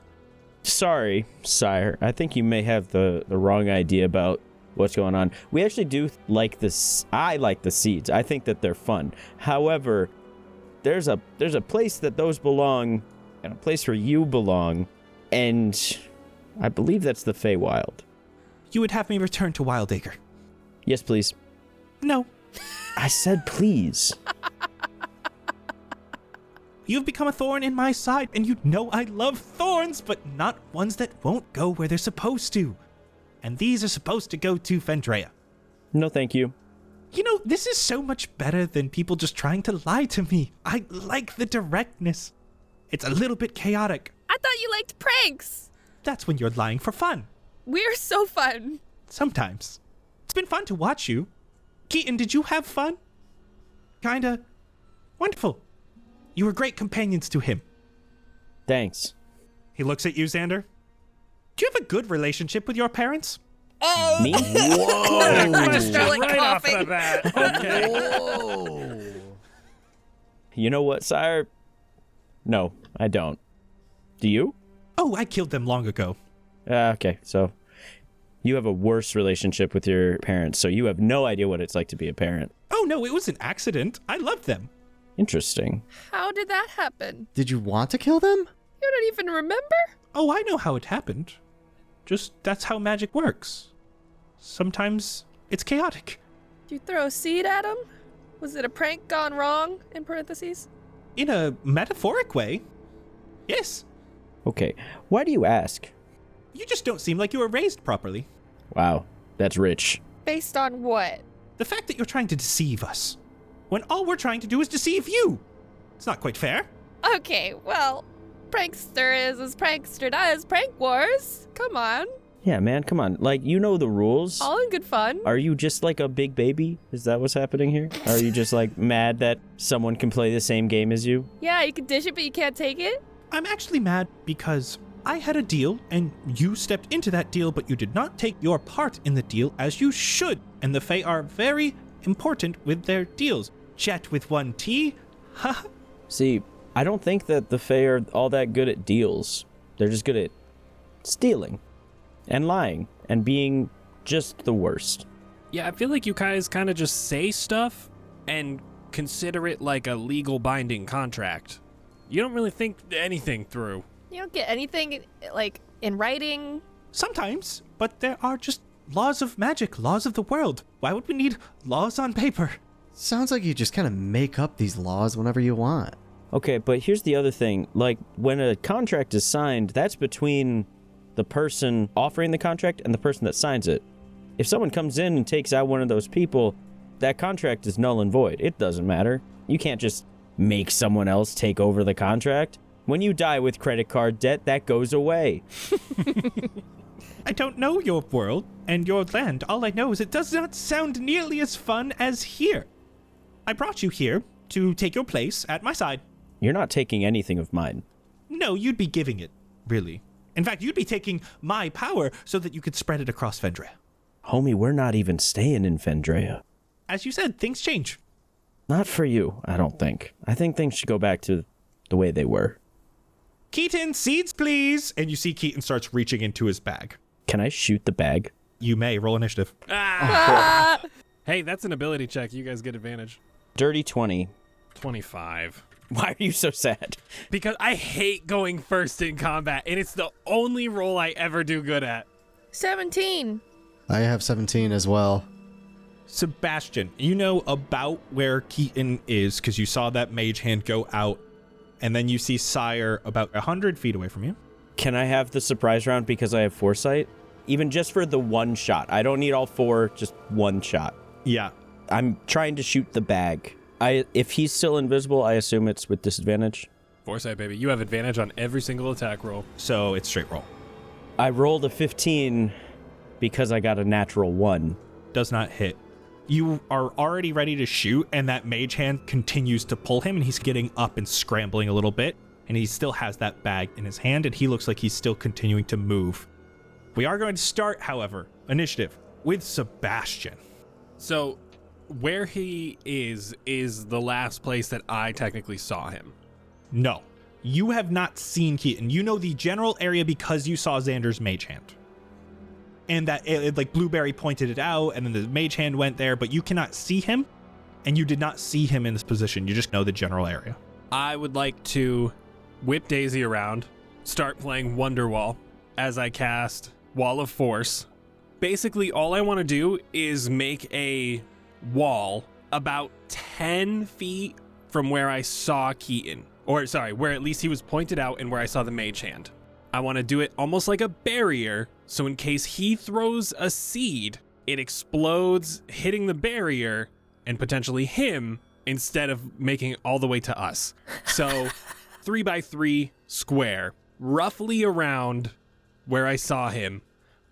Sorry, Cieyr. I think you may have the wrong idea about what's going on. We actually do like this. I like the seeds. I think that they're fun. However, there's a place that those belong and a place where you belong, and I believe that's the Feywild. You would have me return to Wildacre. Yes, please. No. I said please. You've become a thorn in my side, and you know I love thorns, but not ones that won't go where they're supposed to. And these are supposed to go to Fendrea. No, thank you. You know, this is so much better than people just trying to lie to me. I like the directness. It's a little bit chaotic. I thought you liked pranks. That's when you're lying for fun. We're so fun. Sometimes. It's been fun to watch you. Keaton, did you have fun? Kinda. Wonderful. You were great companions to him. Thanks. He looks at you, Xander. Do you have a good relationship with your parents? Me? Whoa! Like right off coughing. the bat. Okay. Whoa. You know what, Cieyr? No, I don't. Do you? Oh, I killed them long ago. Okay, so you have a worse relationship with your parents, so you have no idea what it's like to be a parent. Oh, no, it was an accident. I loved them. Interesting. How did that happen? Did you want to kill them? You don't even remember? Oh, I know how it happened. Just that's how magic works. Sometimes it's chaotic. Did you throw a seed at him? Was it a prank gone wrong, in parentheses? In a metaphoric way. Yes. Okay, why do you ask? You just don't seem like you were raised properly. Wow, that's rich. Based on what? The fact that you're trying to deceive us, when all we're trying to do is deceive you. It's not quite fair. Okay, well, prankster is as prankster does. Prank wars. Come on. Yeah, man, come on. Like, you know the rules. All in good fun. Are you just like a big baby? Is that what's happening here? Are you just like mad that someone can play the same game as you? Yeah, you can dish it, but you can't take it. I'm actually mad because I had a deal and you stepped into that deal, but you did not take your part in the deal as you should. And the Fae are very important with their deals. Jett with 1 T. Ha. See, I don't think that the Fae are all that good at deals. They're just good at stealing and lying and being just the worst. Yeah, I feel like you guys kind of just say stuff and consider it like a legal binding contract. You don't really think anything through. You don't get anything, like, in writing? Sometimes, but there are just laws of magic, laws of the world. Why would we need laws on paper? Sounds like you just kind of make up these laws whenever you want. Okay, but here's the other thing. Like, when a contract is signed, that's between the person offering the contract and the person that signs it. If someone comes in and takes out one of those people, that contract is null and void. It doesn't matter. You can't just make someone else take over the contract. When you die with credit card debt, that goes away. I don't know your world and your land. All I know is it does not sound nearly as fun as here. I brought you here to take your place at my side. You're not taking anything of mine. No, you'd be giving it, really. In fact, you'd be taking my power so that you could spread it across Fendrea. Homie, we're not even staying in Fendrea. As you said, things change. Not for you, I don't think. I think things should go back to the way they were. Keaton, seeds, please. And you see Keaton starts reaching into his bag. Can I shoot the bag? You may. Roll initiative. Hey, that's an ability check. You guys get advantage. Dirty 20. 25. Why are you so sad? Because I hate going first in combat, and it's the only role I ever do good at. 17. I have 17 as well. Sebastian, you know about where Keaton is because you saw that mage hand go out, and then you see Cieyr about 100 feet away from you. Can I have the surprise round because I have foresight? Even just for the one shot. I don't need all four, just one shot. Yeah. I'm trying to shoot the bag. If he's still invisible, I assume it's with disadvantage. Foresight, baby. You have advantage on every single attack roll. So it's straight roll. I rolled a 15 because I got a natural 1. Does not hit. You are already ready to shoot, and that mage hand continues to pull him, and he's getting up and scrambling a little bit, and he still has that bag in his hand, and he looks like he's still continuing to move. We are going to start, however, initiative with Sebastian. So where he is the last place that I technically saw him. No, you have not seen Keaton. You know the general area because you saw Xander's mage hand. And that, like, Blueberry pointed it out, and then the mage hand went there, but you cannot see him, and you did not see him in this position. You just know the general area. I would like to whip Daisy around, start playing Wonderwall as I cast Wall of Force. Basically, all I want to do is make a wall about 10 feet from where I saw Keaton. Or, sorry, where at least he was pointed out and where I saw the mage hand. I want to do it almost like a barrier, so in case he throws a seed, it explodes, hitting the barrier, and potentially him, instead of making it all the way to us. So, 3x3 square, roughly around where I saw him,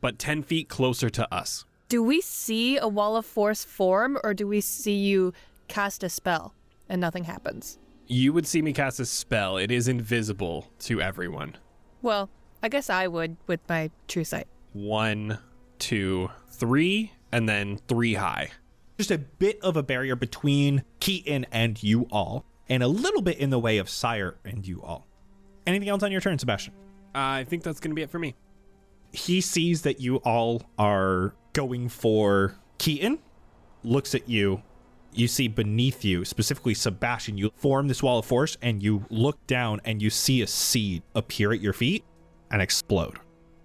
but 10 feet closer to us. Do we see a wall of force form, or do we see you cast a spell and nothing happens? You would see me cast a spell. It is invisible to everyone. Well, I guess I would with my true sight. 1, 2, 3, and then 3 high. Just a bit of a barrier between Keaton and you all, and a little bit in the way of Cieyr and you all. Anything else on your turn, Sebastian? I think that's going to be it for me. He sees that you all are going for Keaton, looks at you. You see beneath you, specifically Sebastian, you form this wall of force, and you look down and you see a seed appear at your feet and explode.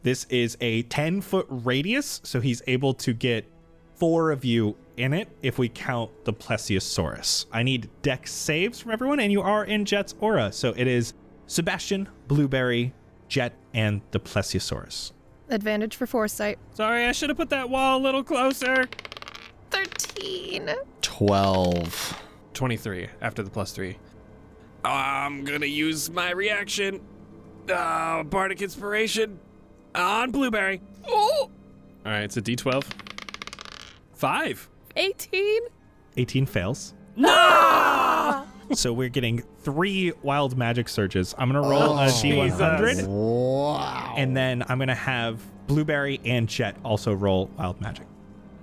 This is a 10-foot radius, so he's able to get 4 of you in it if we count the Plesiosaurus. I need dex saves from everyone, and you are in Jett's aura, so it is Sebastian, Blueberry, Jett, and the Plesiosaurus. Advantage for foresight. Sorry, I should have put that wall a little closer. 13. 12. 23 after the +3. I'm going to use my reaction. Bardic Inspiration on Blueberry. Oh! All right, it's a D12. 5. 18. 18 fails. No! So we're getting 3 wild magic surges. I'm going to roll a D100. Wow. And then I'm going to have Blueberry and Jett also roll wild magic.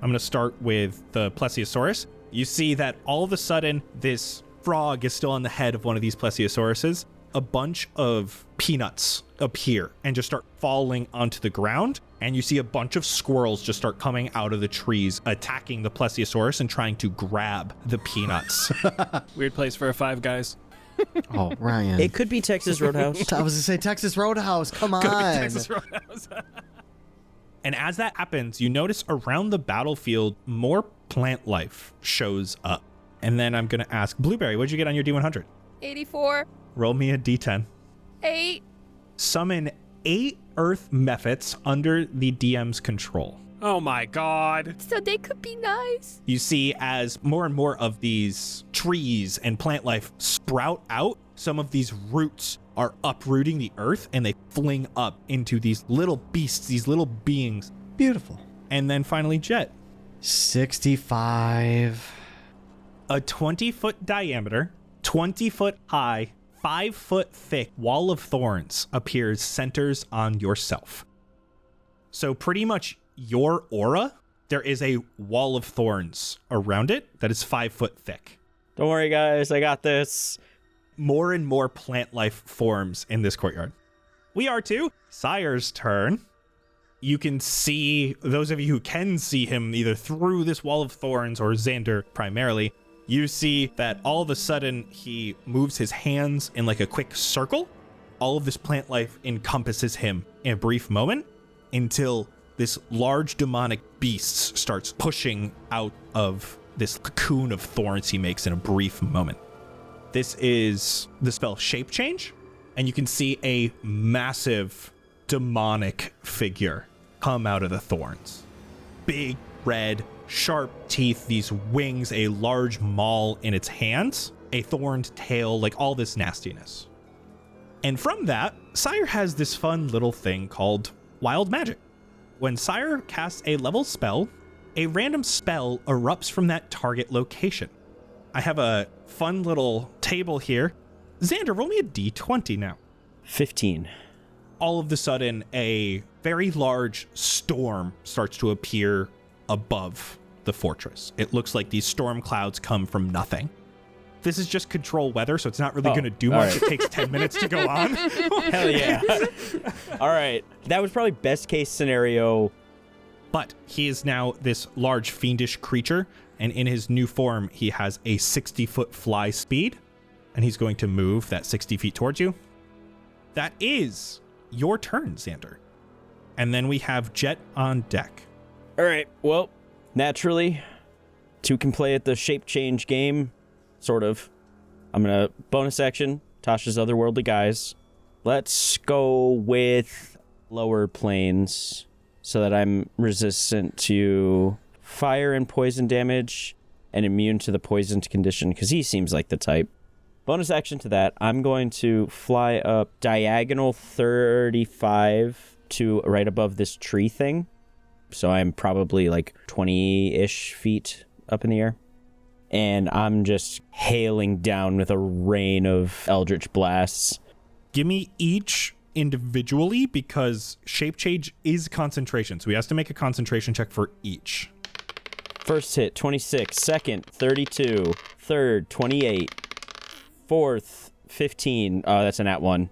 I'm going to start with the Plesiosaurus. You see that all of a sudden, this frog is still on the head of one of these Plesiosauruses. A bunch of peanuts appear and just start falling onto the ground. and you see a bunch of squirrels just start coming out of the trees, attacking the Plesiosaurus and trying to grab the peanuts. Weird place for a Five Guys. Oh, Ryan. It could be Texas Roadhouse. I was going to say Texas Roadhouse. Come on. Texas Roadhouse. And as that happens, you notice around the battlefield, more plant life shows up. And then I'm going to ask, Blueberry, what'd you get on your D100? 84. Roll me a D10. 8. Summon 8 Earth Mephits under the DM's control. Oh my god. So they could be nice. You see as more and more of these trees and plant life sprout out, some of these roots are uprooting the earth and they fling up into these little beasts, these little beings. Beautiful. And then finally, Jett. 65. A 20-foot diameter, 20-foot high, 5-foot thick wall of thorns appears centers on yourself. So pretty much your aura, there is a wall of thorns around it that is 5 foot thick. Don't worry, guys. I got this. More and more plant life forms in this courtyard. We are to Cieyr's turn. You can see, those of you who can see him either through this wall of thorns or Xander primarily, you see that all of a sudden he moves his hands in like a quick circle. All of this plant life encompasses him in a brief moment until this large demonic beast starts pushing out of this cocoon of thorns he makes in a brief moment. This is the spell Shape Change, and you can see a massive demonic figure come out of the thorns. Big, red, sharp teeth, these wings, a large maul in its hands, a thorned tail, like all this nastiness. And from that, Cieyr has this fun little thing called Wild Magic. When Cieyr casts a level spell, a random spell erupts from that target location. I have a fun little table here. Xander, roll me a d20 now. 15. All of a sudden, a very large storm starts to appear above the fortress. It looks like these storm clouds come from nothing. This is just control weather, so it's not really going to do much. Right. It takes 10 minutes to go on. Hell yeah. All right. That was probably best case scenario. But he is now this large fiendish creature, and in his new form, he has a 60-foot fly speed, and he's going to move that 60 feet towards you. That is your turn, Xander. And then we have Jett on deck. All right. Well, naturally, two can play at the shape change game. Sort of. I'm going to bonus action Tasha's otherworldly guise. Let's go with lower planes so that I'm resistant to fire and poison damage and immune to the poisoned condition because he seems like the type. Bonus action to that, I'm going to fly up diagonal 35 to right above this tree thing. So I'm probably like 20-ish feet up in the air. And I'm just hailing down with a rain of eldritch blasts. Give me each individually because shape change is concentration. So he has to make a concentration check for each. First hit, 26. Second, 32. Third, 28. Fourth, 15. Oh, that's a nat 1.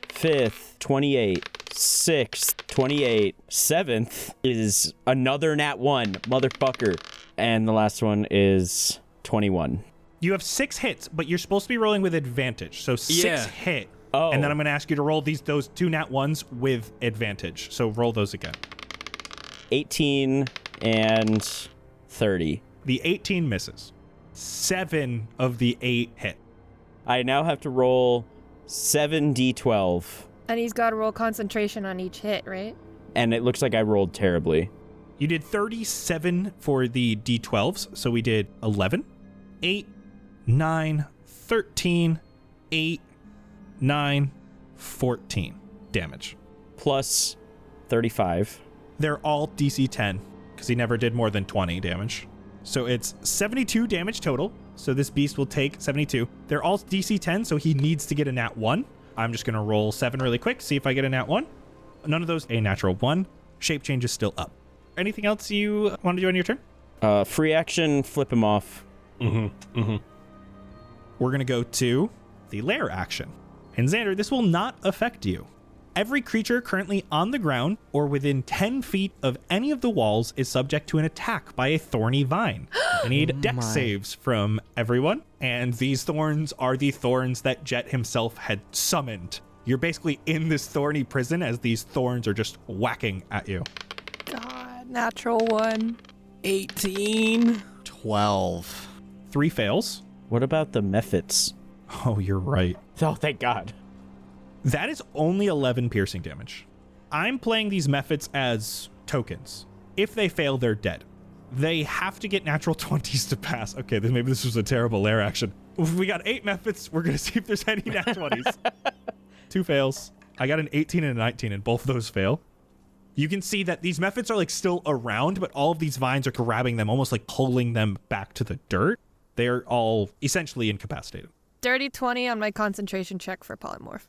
Fifth, 28. Sixth, 28. Seventh is another nat 1. Motherfucker. And the last one is 21. You have 6 hits, but you're supposed to be rolling with advantage. So 6 hit. Oh. And then I'm going to ask you to roll those 2 nat 1s with advantage. So roll those again. 18 and 30. The 18 misses. 7 of the 8 hit. I now have to roll 7d12. And he's got to roll concentration on each hit, right? And it looks like I rolled terribly. You did 37 for the d12s. So we did 11, 8, 9, 13, 8, 9, 14 damage. Plus 35. They're all DC 10 because he never did more than 20 damage. So it's 72 damage total. So this beast will take 72. They're all DC 10, so he needs to get a nat 1. I'm just going to roll 7 really quick, see if I get a nat 1. None of those, a natural 1. Shape change is still up. Anything else you want to do on your turn? Free action, flip him off. We're going to go to the lair action. And Xander, this will not affect you. Every creature currently on the ground or within 10 feet of any of the walls is subject to an attack by a thorny vine. I need dex saves from everyone, and these thorns are the thorns that Jett himself had summoned. You're basically in this thorny prison as these thorns are just whacking at you. God, natural 1. 18. 12. 3 fails. What about the mephits? Oh, you're right. Oh, thank God. That is only 11 piercing damage. I'm playing these mephits as tokens. If they fail, they're dead. They have to get natural 20s to pass. Okay, then maybe this was a terrible lair action. We got 8 mephits. We're going to see if there's any nat 20s. 2 fails. I got an 18 and a 19, and both of those fail. You can see that these mephits are like still around, but all of these vines are grabbing them, almost like pulling them back to the dirt. They're all essentially incapacitated. Dirty 20 on my concentration check for polymorph.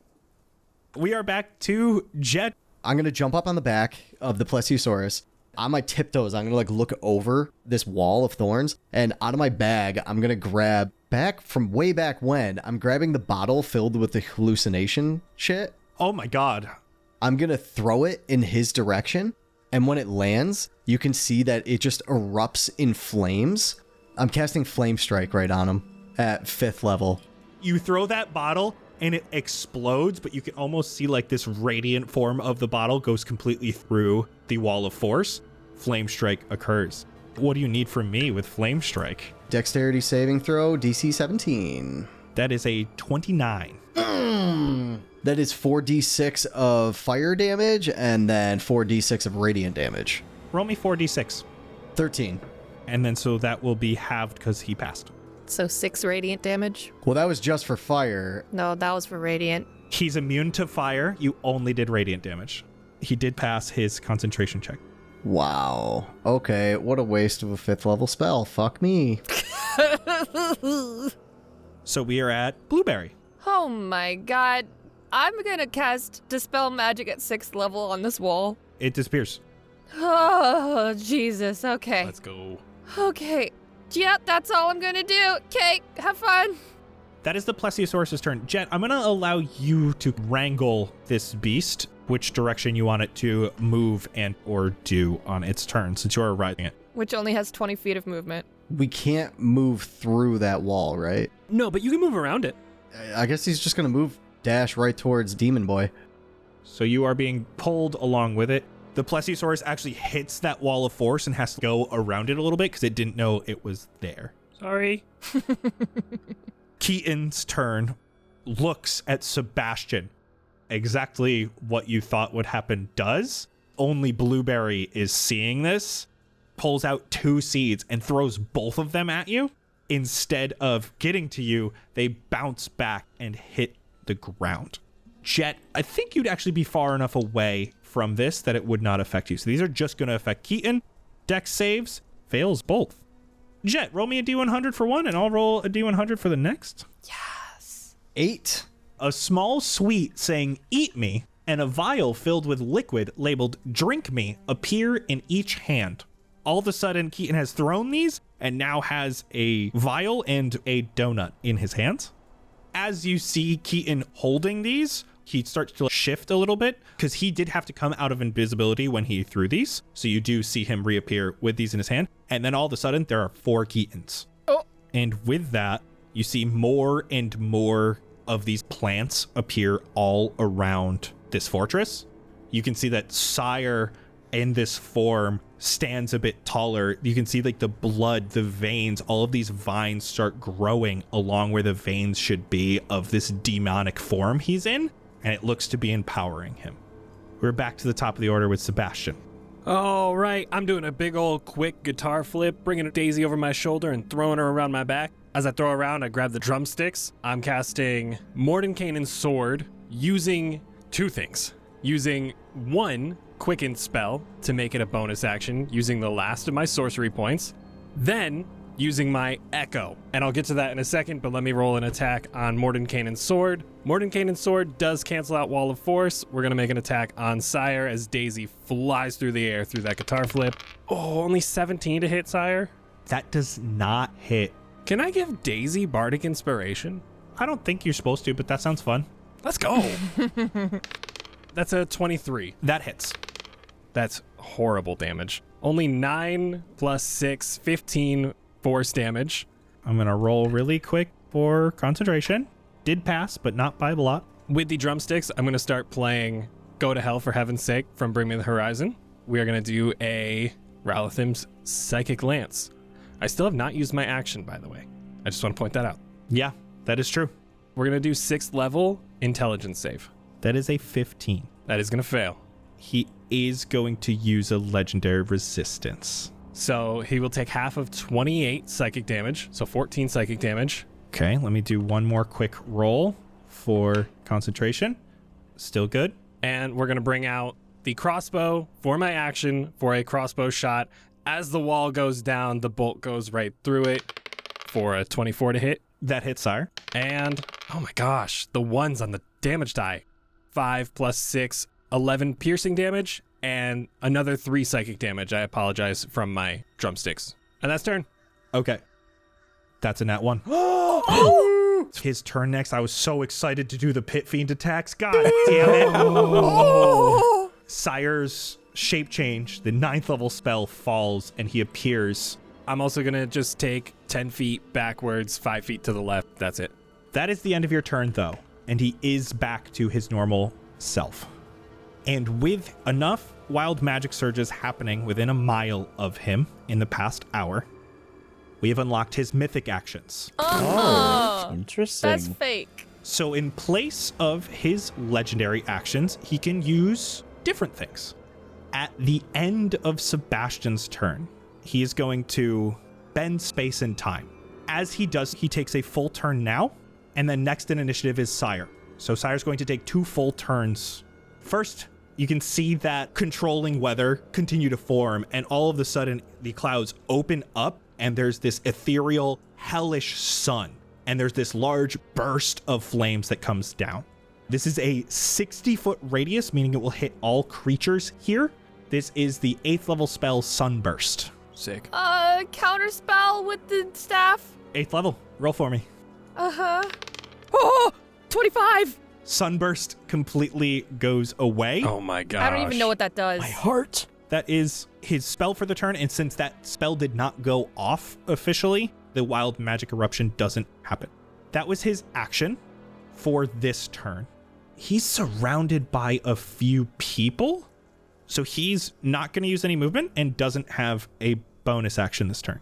We are back to Jett. I'm going to jump up on the back of the Plesiosaurus. On my tiptoes, I'm going to like look over this wall of thorns, and out of my bag, I'm going to grab, back from way back when, I'm grabbing the bottle filled with the hallucination shit. Oh my God. I'm going to throw it in his direction, and when it lands, you can see that it just erupts in flames. I'm casting Flame Strike right on him at 5th level. You throw that bottle and it explodes, but you can almost see like this radiant form of the bottle goes completely through the wall of force. Flame Strike occurs. What do you need from me with Flame Strike? Dexterity saving throw, DC 17. That is a 29. That is 4d6 of fire damage and then 4d6 of radiant damage. Roll me 4d6. 13. And then so that will be halved because he passed. So 6 radiant damage. Well, that was just for fire. No, that was for radiant. He's immune to fire. You only did radiant damage. He did pass his concentration check. Wow. Okay, what a waste of a 5th level spell. Fuck me. So we are at Blueberry. Oh my God. I'm gonna cast Dispel Magic at 6th level on this wall. It disappears. Oh, Jesus. Okay. Let's go. Okay. Yep, that's all I'm gonna do. Okay, have fun. That is the Plesiosaurus' turn. Jett, I'm going to allow you to wrangle this beast, which direction you want it to move and or do on its turn, since you are riding it. Which only has 20 feet of movement. We can't move through that wall, right? No, but you can move around it. I guess he's just going to dash right towards Demon Boy. So you are being pulled along with it. The Plesiosaurus actually hits that wall of force and has to go around it a little bit because it didn't know it was there. Sorry. Keaton's turn, looks at Sebastian. Exactly what you thought would happen does. Only Blueberry is seeing this, pulls out 2 seeds and throws both of them at you. Instead of getting to you, they bounce back and hit the ground. Jett, I think you'd actually be far enough away from this that it would not affect you. So these are just going to affect Keaton. Dex saves, fails both. Jett, roll me a D100 for one, and I'll roll a D100 for the next. Yes. 8. A small sweet saying, "Eat me," and a vial filled with liquid labeled "Drink me" appear in each hand. All of a sudden, Keaton has thrown these and now has a vial and a donut in his hands. As you see Keaton holding these, he starts to shift a little bit because he did have to come out of invisibility when he threw these. So you do see him reappear with these in his hand. And then all of a sudden, there are 4 Keatons. Oh. And with that, you see more and more of these plants appear all around this fortress. You can see that Cieyr in this form stands a bit taller. You can see like the blood, the veins, all of these vines start growing along where the veins should be of this demonic form he's in. And it looks to be empowering him. We're back to the top of the order with Sebastian. All right, I'm doing a big old quick guitar flip, bringing Daisy over my shoulder and throwing her around my back. As I throw her around, I grab the drumsticks. I'm casting Mordenkainen's Sword using 2 things. Using 1 Quicken spell to make it a bonus action, using the last of my sorcery points. Then using my Echo. And I'll get to that in a second, but let me roll an attack on Mordenkainen's Sword. Mordenkainen's Sword does cancel out Wall of Force. We're going to make an attack on Cieyr as Daisy flies through the air through that guitar flip. Oh, only 17 to hit Cieyr? That does not hit. Can I give Daisy Bardic Inspiration? I don't think you're supposed to, but that sounds fun. Let's go. That's a 23. That hits. That's horrible damage. Only 9 plus 6, 15 force damage. I'm going to roll really quick for concentration. Did pass, but not by a lot. With the drumsticks, I'm going to start playing Go to Hell for Heaven's Sake from Bring Me the Horizon. We are going to do a Ralathim's Psychic Lance. I still have not used my action, by the way. I just want to point that out. Yeah, that is true. We're going to do 6th level intelligence save. That is a 15. That is going to fail. He is going to use a legendary resistance. So he will take half of 28 psychic damage, so 14 psychic damage. Okay, let me do one more quick roll for concentration. Still good. And we're going to bring out the crossbow for my action for a crossbow shot. As the wall goes down, the bolt goes right through it for a 24 to hit. That hits, sire. And, oh my gosh, the ones on the damage die. 5 plus 6, 11 piercing damage, and another 3 psychic damage, I apologize, from my drumsticks. And that's turn. Okay. That's a nat 1. His turn next. I was so excited to do the Pit Fiend attacks. God damn it. Cieyr's shape change, the 9th level spell falls, and he appears. I'm also going to just take 10 feet backwards, 5 feet to the left. That's it. That is the end of your turn, though, and he is back to his normal self. And with enough wild magic surges happening within a mile of him in the past hour, we have unlocked his mythic actions. Interesting. That's fake. So in place of his legendary actions, he can use different things. At the end of Sebastian's turn, he is going to bend space and time. As he does, he takes a full turn now, and then next in initiative is Cieyr. So Cieyer's going to take 2 full turns. First, you can see that controlling weather continue to form, and all of a sudden the clouds open up, and there's this ethereal, hellish sun, and there's this large burst of flames that comes down. This is a 60-foot radius, meaning it will hit all creatures here. This is the 8th level spell, Sunburst. Sick. Counterspell with the staff. 8th level. Roll for me. Uh-huh. Oh, 25. Sunburst completely goes away. Oh my gosh. I don't even know what that does. Heart. That is his spell for the turn, and since that spell did not go off officially, the wild magic eruption doesn't happen. That was his action for this turn. He's surrounded by a few people, so he's not going to use any movement and doesn't have a bonus action this turn.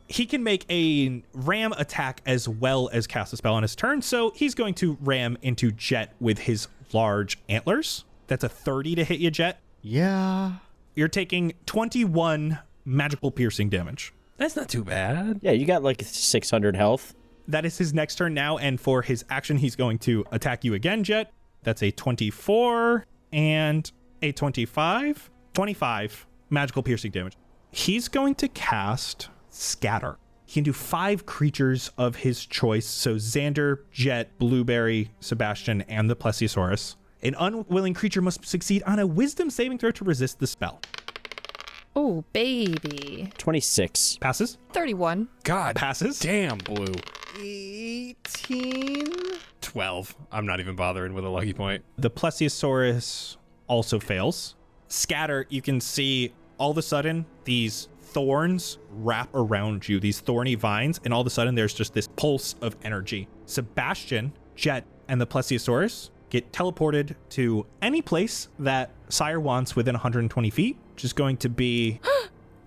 He can make a ram attack as well as cast a spell on his turn, so he's going to ram into Jett with his large antlers. That's a 30 to hit you, Jett. Yeah. You're taking 21 magical piercing damage. That's not too bad. Yeah, you got like 600 health. That is his next turn now, and for his action, he's going to attack you again, Jett. That's a 24 and a 25. 25 magical piercing damage. He's going to cast Scatter. He can do 5 creatures of his choice, so Xander, Jett, Blueberry, Sebastian, and the Plesiosaurus. An unwilling creature must succeed on a wisdom saving throw to resist the spell. Oh, baby. 26. Passes. 31. God. Passes. Damn, Blue. 18. 12. I'm not even bothering with a lucky point. The Plesiosaurus also fails. Scatter, you can see all of a sudden these thorns wrap around you, these thorny vines, and all of a sudden there's just this pulse of energy. Sebastian, Jett, and the Plesiosaurus get teleported to any place that Cieyr wants within 120 feet, which is going to be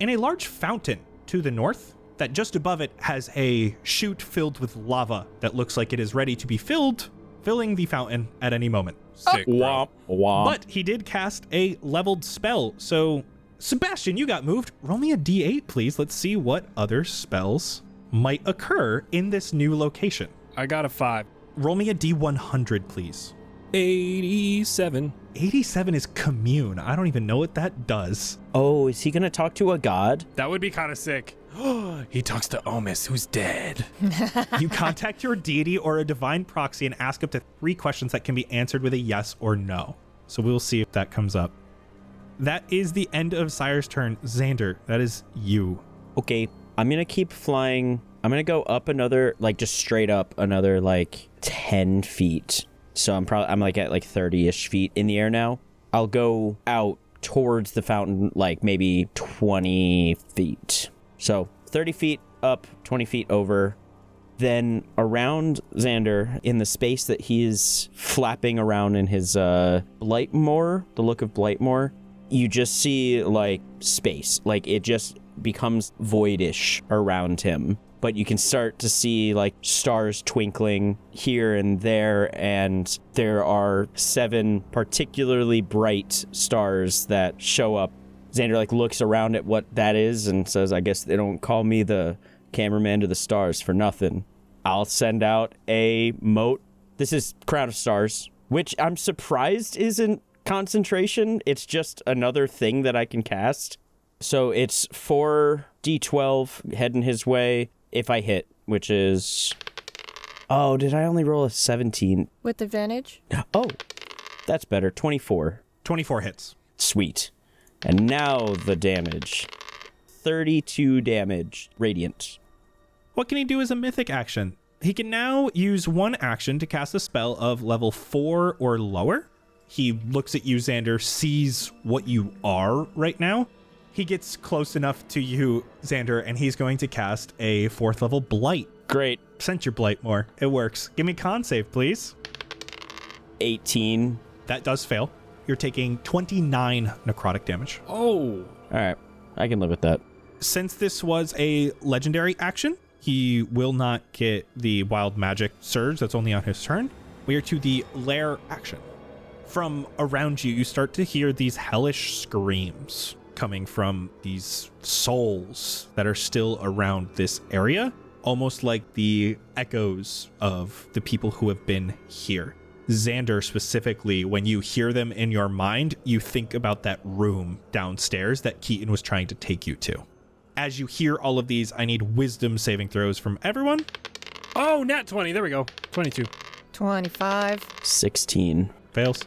in a large fountain to the north that just above it has a chute filled with lava that looks like it is ready to be filling the fountain at any moment. Sick, bro. Womp. But he did cast a leveled spell, so Sebastian, you got moved. Roll me a d8, please. Let's see what other spells might occur in this new location. I got a 5. Roll me a d100, please. 87. 87 is commune. I don't even know what that does. Oh, is he going to talk to a god? That would be kind of sick. He talks to Omis, who's dead. You contact your deity or a divine proxy and ask up to 3 questions that can be answered with a yes or no. So we'll see if that comes up. That is the end of Cieyr's turn. Xander, that is you. Okay, I'm going to keep flying. I'm going to go up another, like just straight up another like 10 feet. So I'm like at like 30-ish feet in the air now. I'll go out towards the fountain, like maybe 20 feet. So 30 feet up, 20 feet over. Then around Xander, in the space that he is flapping around in his Blightmoor, the look of Blightmoor, you just see like space. Like it just becomes voidish around him. But you can start to see like stars twinkling here and there, and there are 7 particularly bright stars that show up. Xander like looks around at what that is and says, I guess they don't call me the cameraman to the stars for nothing. I'll send out a mote. This is Crown of Stars, which I'm surprised isn't concentration. It's just another thing that I can cast. So it's 4d12 heading his way. If I hit, which is... Oh, did I only roll a 17? With advantage? Oh, that's better. 24. 24 hits. Sweet. And now the damage. 32 damage. Radiant. What can he do as a mythic action? He can now use one action to cast a spell of level 4 or lower. He looks at you, Xander, sees what you are right now. He gets close enough to you, Xander, and he's going to cast a 4th level Blight. Great. Sense your Blight more. It works. Give me con save, please. 18. That does fail. You're taking 29 necrotic damage. Oh. All right. I can live with that. Since this was a legendary action, he will not get the wild magic surge. That's only on his turn. We are to the lair action. From around you, you start to hear these hellish screams coming from these souls that are still around this area, almost like the echoes of the people who have been here. Xander specifically, when you hear them in your mind, you think about that room downstairs that Keaton was trying to take you to. As you hear all of these, I need wisdom saving throws from everyone. Oh, nat 20. There we go. 22. 25. 16. Fails.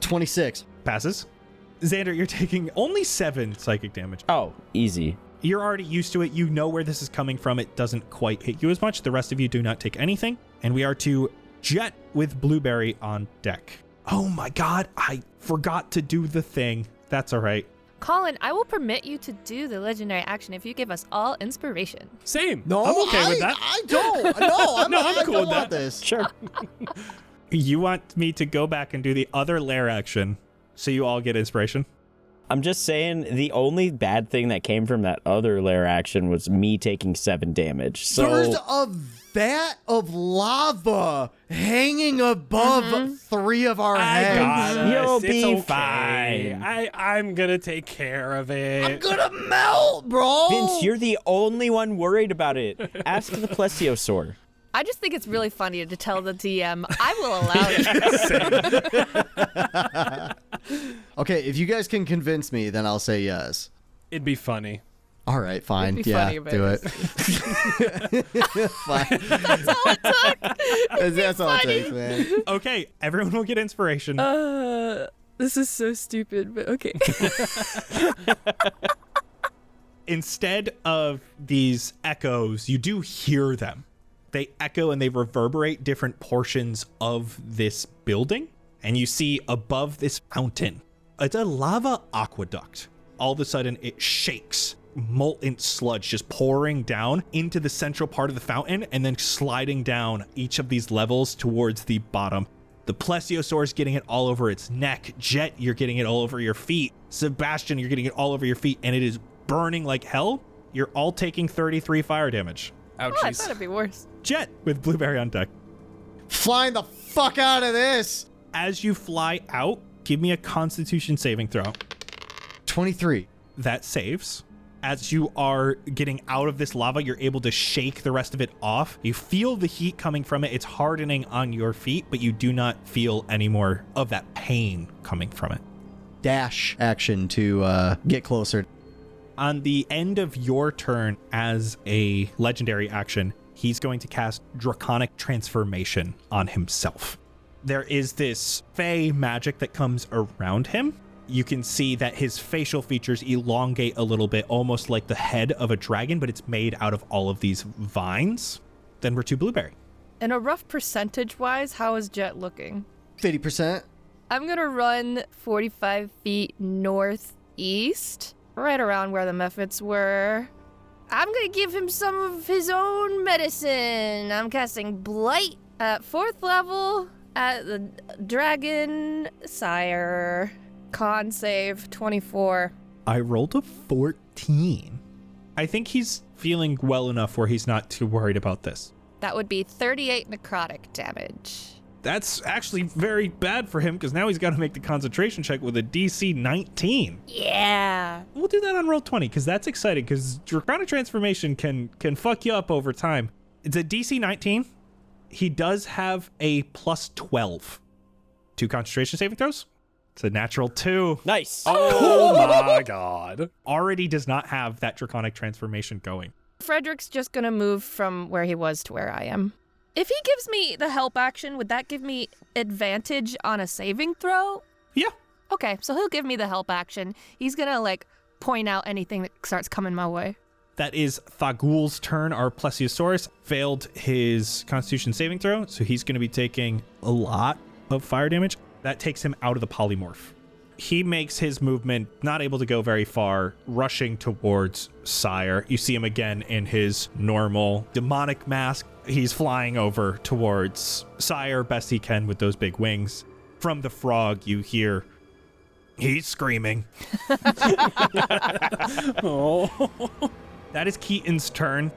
26. Passes. Xander, you're taking only 7 psychic damage. Oh, easy. You're already used to it. You know where this is coming from. It doesn't quite hit you as much. The rest of you do not take anything. And we are to Jett with Blueberry on deck. Oh my god, I forgot to do the thing. That's all right. Colin, I will permit you to do the legendary action if you give us all inspiration. Same. No, I'm okay with that. I don't. No, I'm cool with that. This. Sure. You want me to go back and do the other lair action so you all get inspiration? I'm just saying the only bad thing that came from that other lair action was me taking 7 damage. So There's a vat of lava hanging above 3 of our I heads. got us. You'll It's be okay. fine. I'm gonna take care of it. I'm gonna melt, bro. Vince, you're the only one worried about it. Ask the plesiosaur. I just think it's really funny to tell the DM, I will allow it. Okay, if you guys can convince me, then I'll say yes. It'd be funny. All right, fine. It'd be Yeah, funny, but do it. Fine. That's all it took. That's all it takes, man. Okay, everyone will get inspiration. This is so stupid, but okay. Instead of these echoes, you do hear them. They echo and they reverberate different portions of this building. And you see above this fountain, it's a lava aqueduct. All of a sudden, it shakes. Molten sludge just pouring down into the central part of the fountain and then sliding down each of these levels towards the bottom. The plesiosaur is getting it all over its neck. Jett, you're getting it all over your feet. Sebastian, you're getting it all over your feet, and it is burning like hell. You're all taking 33 fire damage. Ouchies. Oh, I thought it'd be worse. Jett with Blueberry on deck. Flying the fuck out of this. As you fly out, give me a Constitution saving throw. 23. That saves. As you are getting out of this lava, you're able to shake the rest of it off. You feel the heat coming from it. It's hardening on your feet, but you do not feel any more of that pain coming from it. Dash action to get closer. On the end of your turn as a legendary action, he's going to cast Draconic Transformation on himself. There is this fey magic that comes around him. You can see that his facial features elongate a little bit, almost like the head of a dragon, but it's made out of all of these vines. Then we're to Blueberry. And a rough percentage-wise, how is Jett looking? 50%. I'm gonna run 45 feet northeast, right around where the Mephits were. I'm gonna give him some of his own medicine. I'm casting Blight at 4th level at the Dragon Cieyr. Con save 24. I rolled a 14. I think he's feeling well enough where he's not too worried about this. That would be 38 necrotic damage. That's actually very bad for him because now he's got to make the concentration check with a DC 19. Yeah. We'll do that on roll 20 because that's exciting because Draconic Transformation can fuck you up over time. It's a DC 19. He does have a plus 12 to concentration saving throws. It's a natural 2. Nice. Oh my god. Already does not have that Draconic Transformation going. Frederick's just gonna move from where he was to where I am. If he gives me the help action, would that give me advantage on a saving throw? Yeah. Okay, so he'll give me the help action. He's gonna, point out anything that starts coming my way. That is Thagul's turn. Our Plesiosaurus failed his Constitution saving throw, so he's going to be taking a lot of fire damage. That takes him out of the polymorph. He makes his movement, not able to go very far, rushing towards Cieyr. You see him again in his normal demonic mask. He's flying over towards Cieyr best he can with those big wings. From the frog, you hear, he's screaming. Oh. That is Keaton's turn.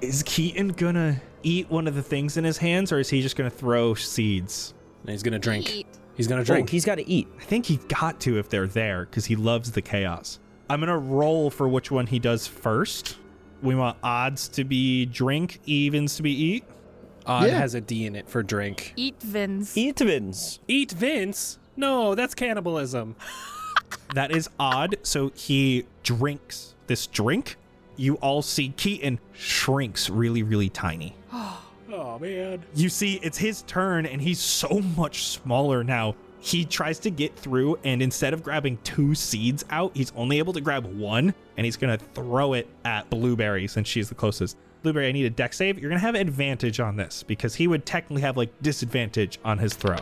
Is Keaton gonna eat one of the things in his hands, or is he just gonna throw seeds? He's gonna drink. Eat. He's gonna Oh, drink. he's got to eat. I think he's got to if they're there, because he loves the chaos. I'm gonna roll for which one he does first. We want odds to be drink, evens to be eat. Odd Yeah. has a D in it for drink. Eat Vince. Eat Vince. Eat Vince? No, that's cannibalism. That is odd. So he drinks this drink. You all see Keaton shrinks really, really tiny. Oh, man. You see, it's his turn, and he's so much smaller now. He tries to get through, and instead of grabbing 2 seeds out, he's only able to grab 1, and he's going to throw it at Blueberry since she's the closest. Blueberry, I need a dex save. You're going to have advantage on this because he would technically have disadvantage on his throw.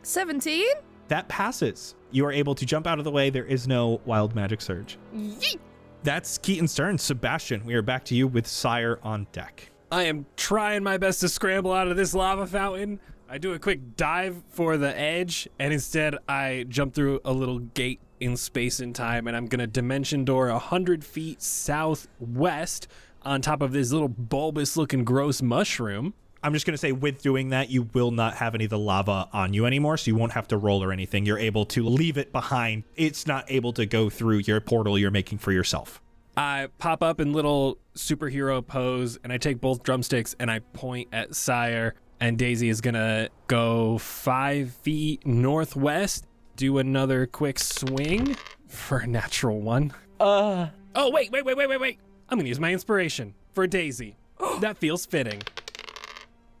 17? That passes. You are able to jump out of the way. There is no wild magic surge. Yeet. That's Keaton's turn. Sebastian, we are back to you with Cieyr on deck. I am trying my best to scramble out of this lava fountain. I do a quick dive for the edge, and instead I jump through a little gate in space and time, and I'm going to dimension door 100 feet southwest on top of this little bulbous-looking gross mushroom. I'm just going to say with doing that, you will not have any of the lava on you anymore, so you won't have to roll or anything. You're able to leave it behind. It's not able to go through your portal you're making for yourself. I pop up in little superhero pose, and I take both drumsticks, and I point at Cieyr, and Daisy is going to go 5 feet northwest, do another quick swing for a natural 1. Oh, wait. I'm going to use my inspiration for Daisy. That feels fitting.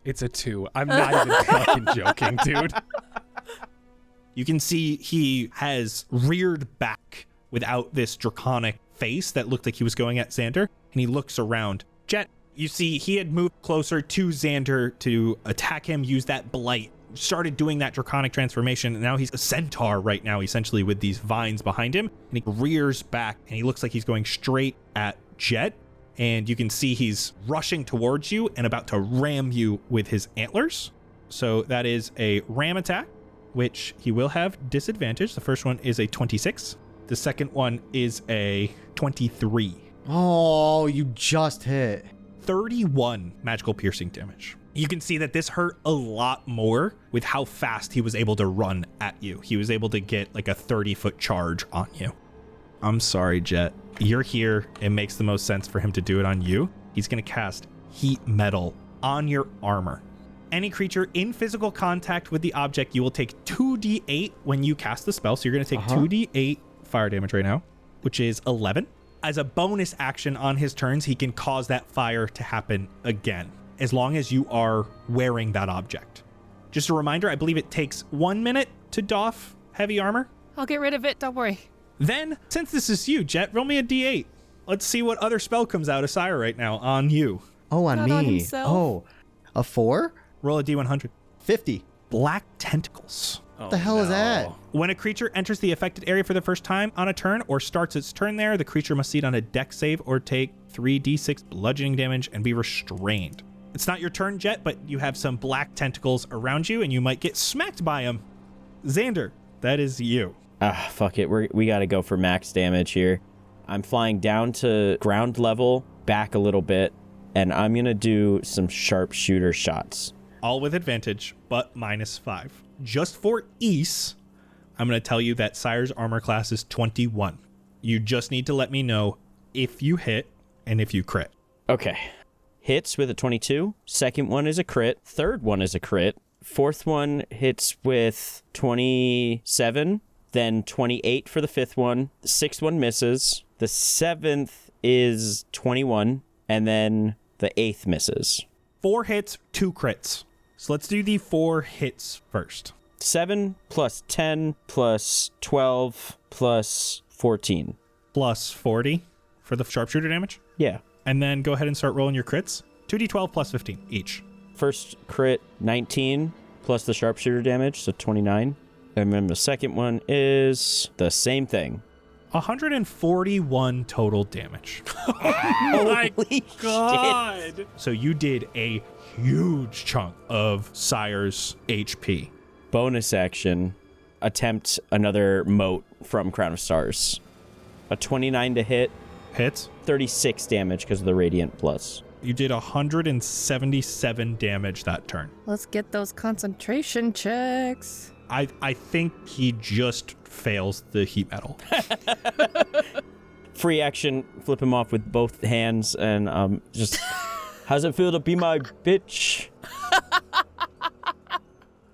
It's a 2. I'm not even fucking joking, dude. You can see he has reared back without this draconic face that looked like he was going at Xander, and he looks around. Jett, you see he had moved closer to Xander to attack him, use that blight, started doing that draconic transformation, and now he's a centaur right now, essentially, with these vines behind him, and he rears back, and he looks like he's going straight at Jett, and you can see he's rushing towards you and about to ram you with his antlers. So that is a ram attack, which he will have disadvantage. The first one is a 26. The second one is a 23. Oh, you just hit. 31 magical piercing damage. You can see that this hurt a lot more with how fast he was able to run at you. He was able to get a 30-foot charge on you. I'm sorry, Jett. You're here. It makes the most sense for him to do it on you. He's going to cast Heat Metal on your armor. Any creature in physical contact with the object, you will take 2d8 when you cast the spell. So you're going to take 2d8 fire damage right now, which is 11. As a bonus action on his turns, he can cause that fire to happen again, as long as you are wearing that object. Just a reminder, I believe it takes 1 minute to doff heavy armor. I'll get rid of it, don't worry. Then, since this is you, Jett, roll me a d8. Let's see what other spell comes out of Cieyr right now on you. Oh, on Not me. on himself. Oh, a 4? Roll a d100. 50. Black tentacles What the hell is that? When a creature enters the affected area for the first time on a turn or starts its turn there, the creature must succeed on a dex save or take 3d6 bludgeoning damage and be restrained. It's not your turn, Jett, but you have some black tentacles around you and you might get smacked by them. Xander, that is you. Fuck it. We got to go for max damage here. I'm flying down to ground level, back a little bit, and I'm going to do some sharpshooter shots. All with advantage, but -5. Just for ease, I'm going to tell you that Cieyr's armor class is 21. You just need to let me know if you hit and if you crit. Okay. Hits with a 22. Second one is a crit. Third one is a crit. Fourth one hits with 27. Then 28 for the fifth one. The sixth one misses. The seventh is 21. And then the eighth misses. 4 hits, 2 crits. So let's do the 4 hits first. 7 plus 10 plus 12 plus 14. Plus 40 for the sharpshooter damage. Yeah. And then go ahead and start rolling your crits. 2d12 plus 15 each. First crit, 19 plus the sharpshooter damage, so 29. And then the second one is the same thing. 141 total damage. Oh my God. So you did a huge chunk of Cieyr's HP. Bonus action, attempt another moat from Crown of Stars. A 29 to hit, Hits. 36 damage because of the Radiant Plus. You did 177 damage that turn. Let's get those concentration checks. I think he just fails the heat metal. Free action, flip him off with both hands and just, how's it feel to be my bitch?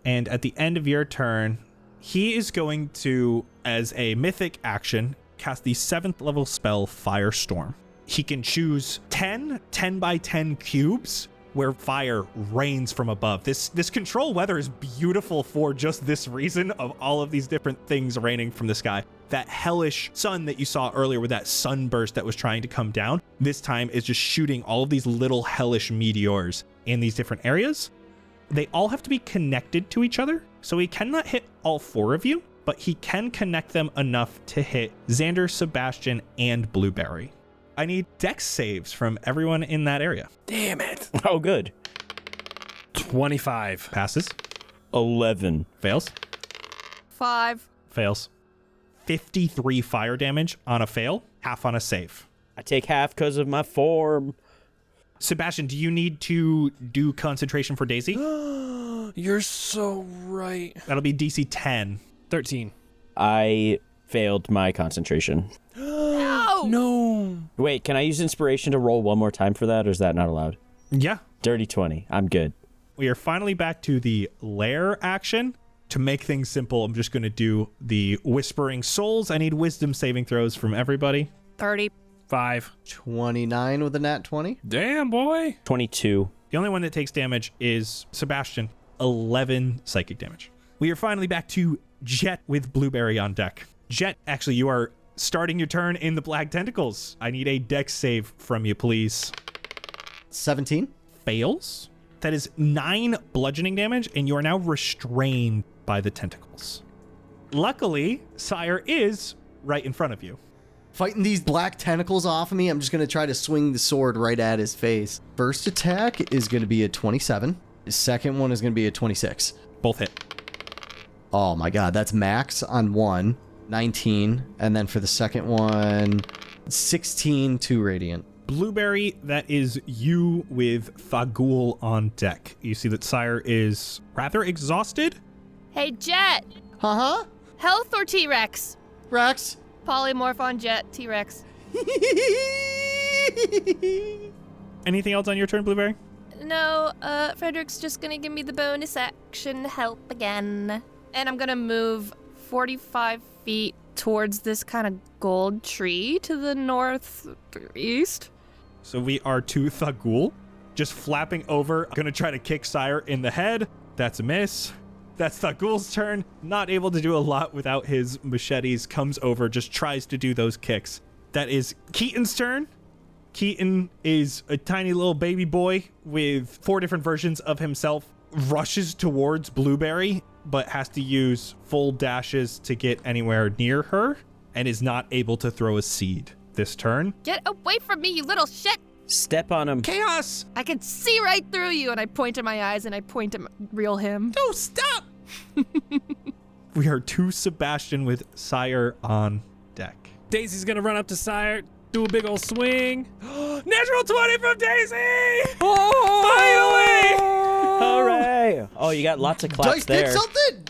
And at the end of your turn, he is going to, as a mythic action, cast the 7th level spell Firestorm. He can choose 10 by 10 cubes where fire rains from above. This control weather is beautiful for just this reason of all of these different things raining from the sky. That hellish sun that you saw earlier with that sunburst that was trying to come down, this time is just shooting all of these little hellish meteors in these different areas. They all have to be connected to each other, so he cannot hit all 4 of you, but he can connect them enough to hit Xander, Sebastian, and Blueberry. I need dex saves from everyone in that area. Damn it. Oh, good. 25. Passes. 11. Fails. 5. Fails. 53 fire damage on a fail, half on a save. I take half because of my form. Sebastian, do you need to do concentration for Daisy? You're so right. That'll be DC 10. 13. I failed my concentration. No. Wait, can I use inspiration to roll one more time for that, or is that not allowed? Yeah. Dirty 20. I'm good. We are finally back to the lair action. To make things simple, I'm just going to do the Whispering Souls. I need wisdom saving throws from everybody. 30. 5. 29 with a nat 20. Damn, boy. 22. The only one that takes damage is Sebastian. 11 psychic damage. We are finally back to Jett with Blueberry on deck. Jett, actually, you are starting your turn in the Black Tentacles. I need a dex save from you, please. 17. Fails. That is 9 bludgeoning damage, and you are now restrained by the tentacles. Luckily, Cieyr is right in front of you. Fighting these black tentacles off of me, I'm just going to try to swing the sword right at his face. First attack is going to be a 27. The second one is going to be a 26. Both hit. Oh my god, that's max on one. 19. And then for the second one, 16 2 radiant. Blueberry, that is you with Thagul on deck. You see that Cieyr is rather exhausted. Hey, Jett! Haha. Health or T-Rex? Rex. Polymorph on Jett, T-Rex. Anything else on your turn, Blueberry? No, Frederick's just gonna give me the bonus action help again. And I'm gonna move 45 feet towards this kind of gold tree to the northeast. So we are to Thagul, just flapping over, gonna try to kick Cieyr in the head. That's a miss. That's Thagul's turn. Not able to do a lot without his machetes. Comes over, just tries to do those kicks. That is Keaton's turn. Keaton is a tiny little baby boy with 4 different versions of himself, rushes towards Blueberry, but has to use full dashes to get anywhere near her, and is not able to throw a seed this turn. Get away from me, you little shit! Step on him. Chaos! I can see right through you, and I point at my eyes and I point at real him. No, stop! We are to Sebastian with Cieyr on deck. Daisy's gonna run up to Cieyr, do a big old swing. Natural 20 from Daisy! Finally! Hooray! Oh, you got lots of claps Dice there. did something!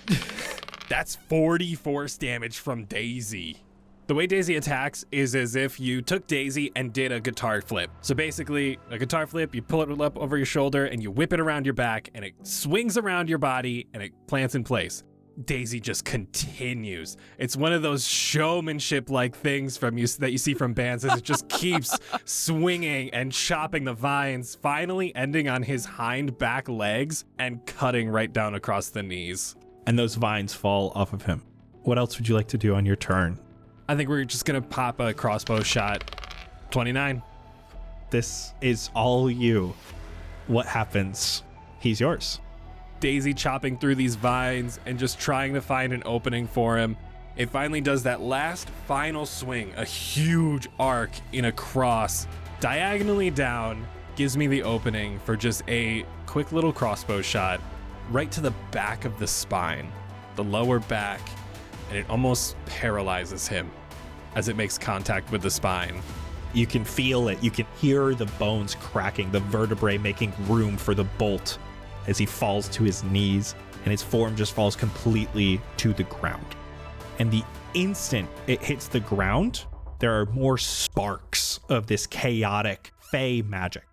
That's 40 force damage from Daisy. The way Daisy attacks is as if you took Daisy and did a guitar flip. So basically, a guitar flip, you pull it up over your shoulder and you whip it around your back and it swings around your body and it plants in place. Daisy just continues. It's one of those showmanship-like things that you see from bands as it just keeps swinging and chopping the vines, finally ending on his hind back legs and cutting right down across the knees. And those vines fall off of him. What else would you like to do on your turn? I think we're just gonna pop a crossbow shot. 29. This is all you. What happens? He's yours. Daisy chopping through these vines and just trying to find an opening for him. It finally does that last final swing, a huge arc in a cross, diagonally down, gives me the opening for just a quick little crossbow shot right to the back of the spine, the lower back, and it almost paralyzes him as it makes contact with the spine. You can feel it. You can hear the bones cracking, the vertebrae making room for the bolt as he falls to his knees, and his form just falls completely to the ground. And the instant it hits the ground, there are more sparks of this chaotic fey magic.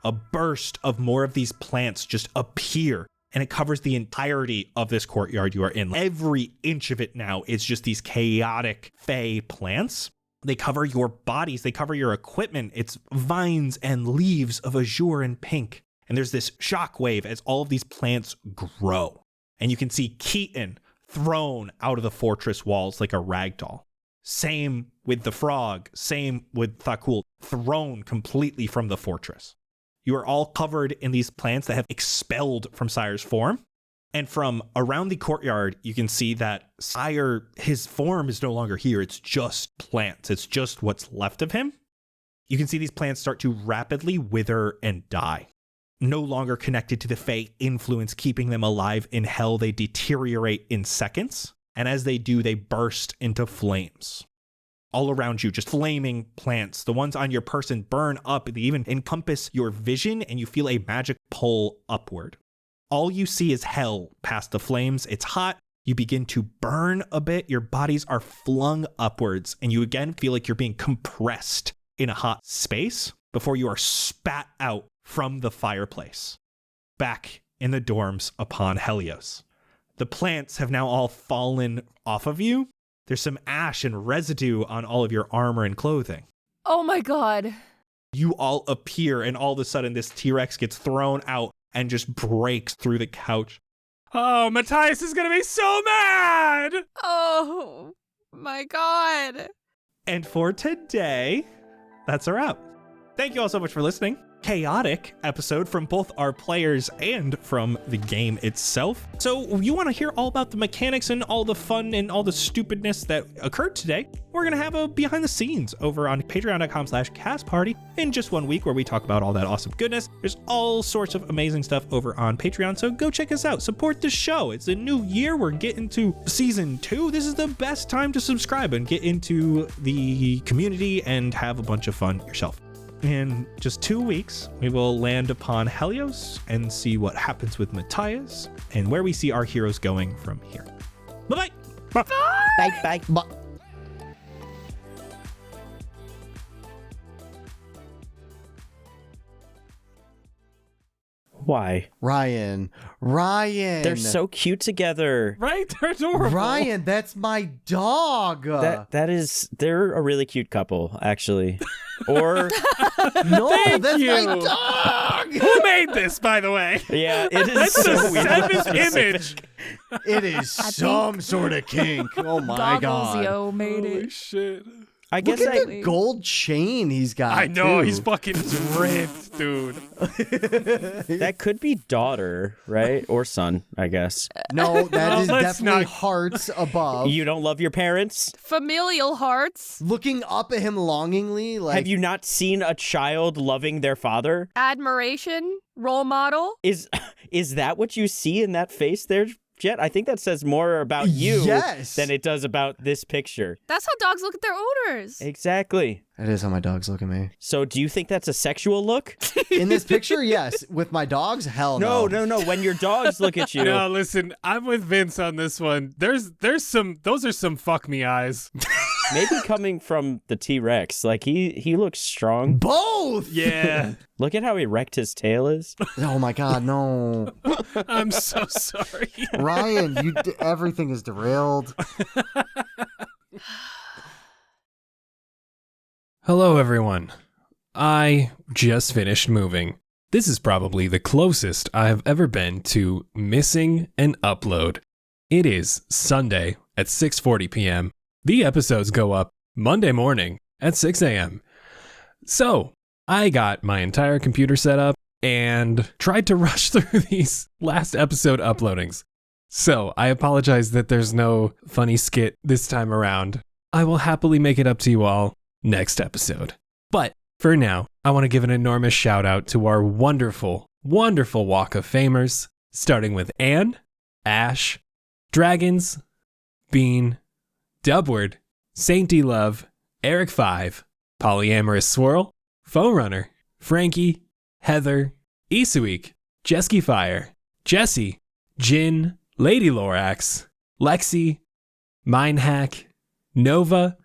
A burst of more of these plants just appear, and it covers the entirety of this courtyard you are in. Every inch of it now is just these chaotic fey plants. They cover your bodies, they cover your equipment. It's vines and leaves of azure and pink. And there's this shockwave as all of these plants grow. And you can see Keaton thrown out of the fortress walls like a ragdoll. Same with the frog, same with Thakul, thrown completely from the fortress. You are all covered in these plants that have expelled from Cieyr's form. And from around the courtyard, you can see that Cieyr, his form is no longer here. It's just plants. It's just what's left of him. You can see these plants start to rapidly wither and die. No longer connected to the Fey influence keeping them alive in hell, they deteriorate in seconds. And as they do, they burst into flames. All around you, just flaming plants. The ones on your person burn up. They even encompass your vision, and you feel a magic pull upward. All you see is hell past the flames. It's hot. You begin to burn a bit. Your bodies are flung upwards, and you again feel like you're being compressed in a hot space before you are spat out from the fireplace. Back in the dorms upon Helios. The plants have now all fallen off of you. There's some ash and residue on all of your armor and clothing. Oh my god. You all appear, and all of a sudden this T-Rex gets thrown out and just breaks through the couch. Oh, Matthias is gonna be so mad! Oh my god. And for today, that's a wrap. Thank you all so much for listening. Chaotic episode from both our players and from the game itself. So you want to hear all about the mechanics and all the fun and all the stupidness that occurred today? We're going to have a behind the scenes over on patreon.com/castparty in just 1 week where we talk about all that awesome goodness. There's all sorts of amazing stuff over on Patreon, so go check us out. Support the show. It's a new year. We're getting to season 2. This is the best time to subscribe and get into the community and have a bunch of fun yourself. In just 2 weeks, we will land upon Helios and see what happens with Matthias and where we see our heroes going from here. Bye-bye! Bye. But Why? Ryan. They're so cute together. Right? They're adorable. Ryan, that's my dog. They're a really cute couple, actually. Or No, that's you. my dog. Who made this, by the way? yeah, it is That's so the weird. seventh image. It is some sort of kink. Oh my Goggles, god. yo, made Holy it. shit. I guess Look at the gold chain he's got. I know, too. he's fucking ripped, dude. that could be daughter, right? Or son, I guess. No, that is let's definitely not- hearts above. You don't love your parents? Familial hearts. Looking up at him longingly, like Have you not seen a child loving their father? Admiration. Role model. Is that what you see in that face there, Jett? I think that says more about you Yes. than it does about this picture. That's how dogs look at their owners. Exactly. That is how my dogs look at me. So do you think that's a sexual look? In this picture, yes. With my dogs, hell no. No. When your dogs look at you. No, listen, I'm with Vince on this one. Those are some fuck me eyes. Maybe coming from the T-Rex. Like, he looks strong. Both! Yeah. Look at how erect his tail is. Oh my god, no. I'm so sorry. Ryan, everything is derailed. Hello, everyone. I just finished moving. This is probably the closest I have ever been to missing an upload. It is Sunday at 6:40 p.m. The episodes go up Monday morning at 6 a.m. So, I got my entire computer set up and tried to rush through these last episode uploadings. So, I apologize that there's no funny skit this time around. I will happily make it up to you all next episode. But for now, I want to give an enormous shout out to our wonderful, wonderful Walk of Famers, starting with Anne, Ash, Dragons, Bean, Dubward, Sainty Love, Eric 5, Polyamorous Swirl, Foe Runner, Frankie, Heather, Isuik, Jesky Fire, Jesse, Jin, Lady Lorax, Lexi, Minehack, Nova,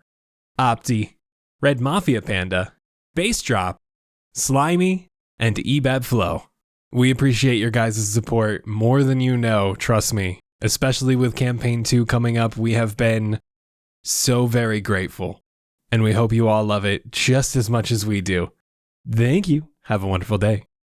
Opti, Red Mafia Panda, Bass Drop, Slimy, and Ebab Flow. We appreciate your guys' support more than you know, trust me. Especially with Campaign 2 coming up, we have been so very grateful. And we hope you all love it just as much as we do. Thank you. Have a wonderful day.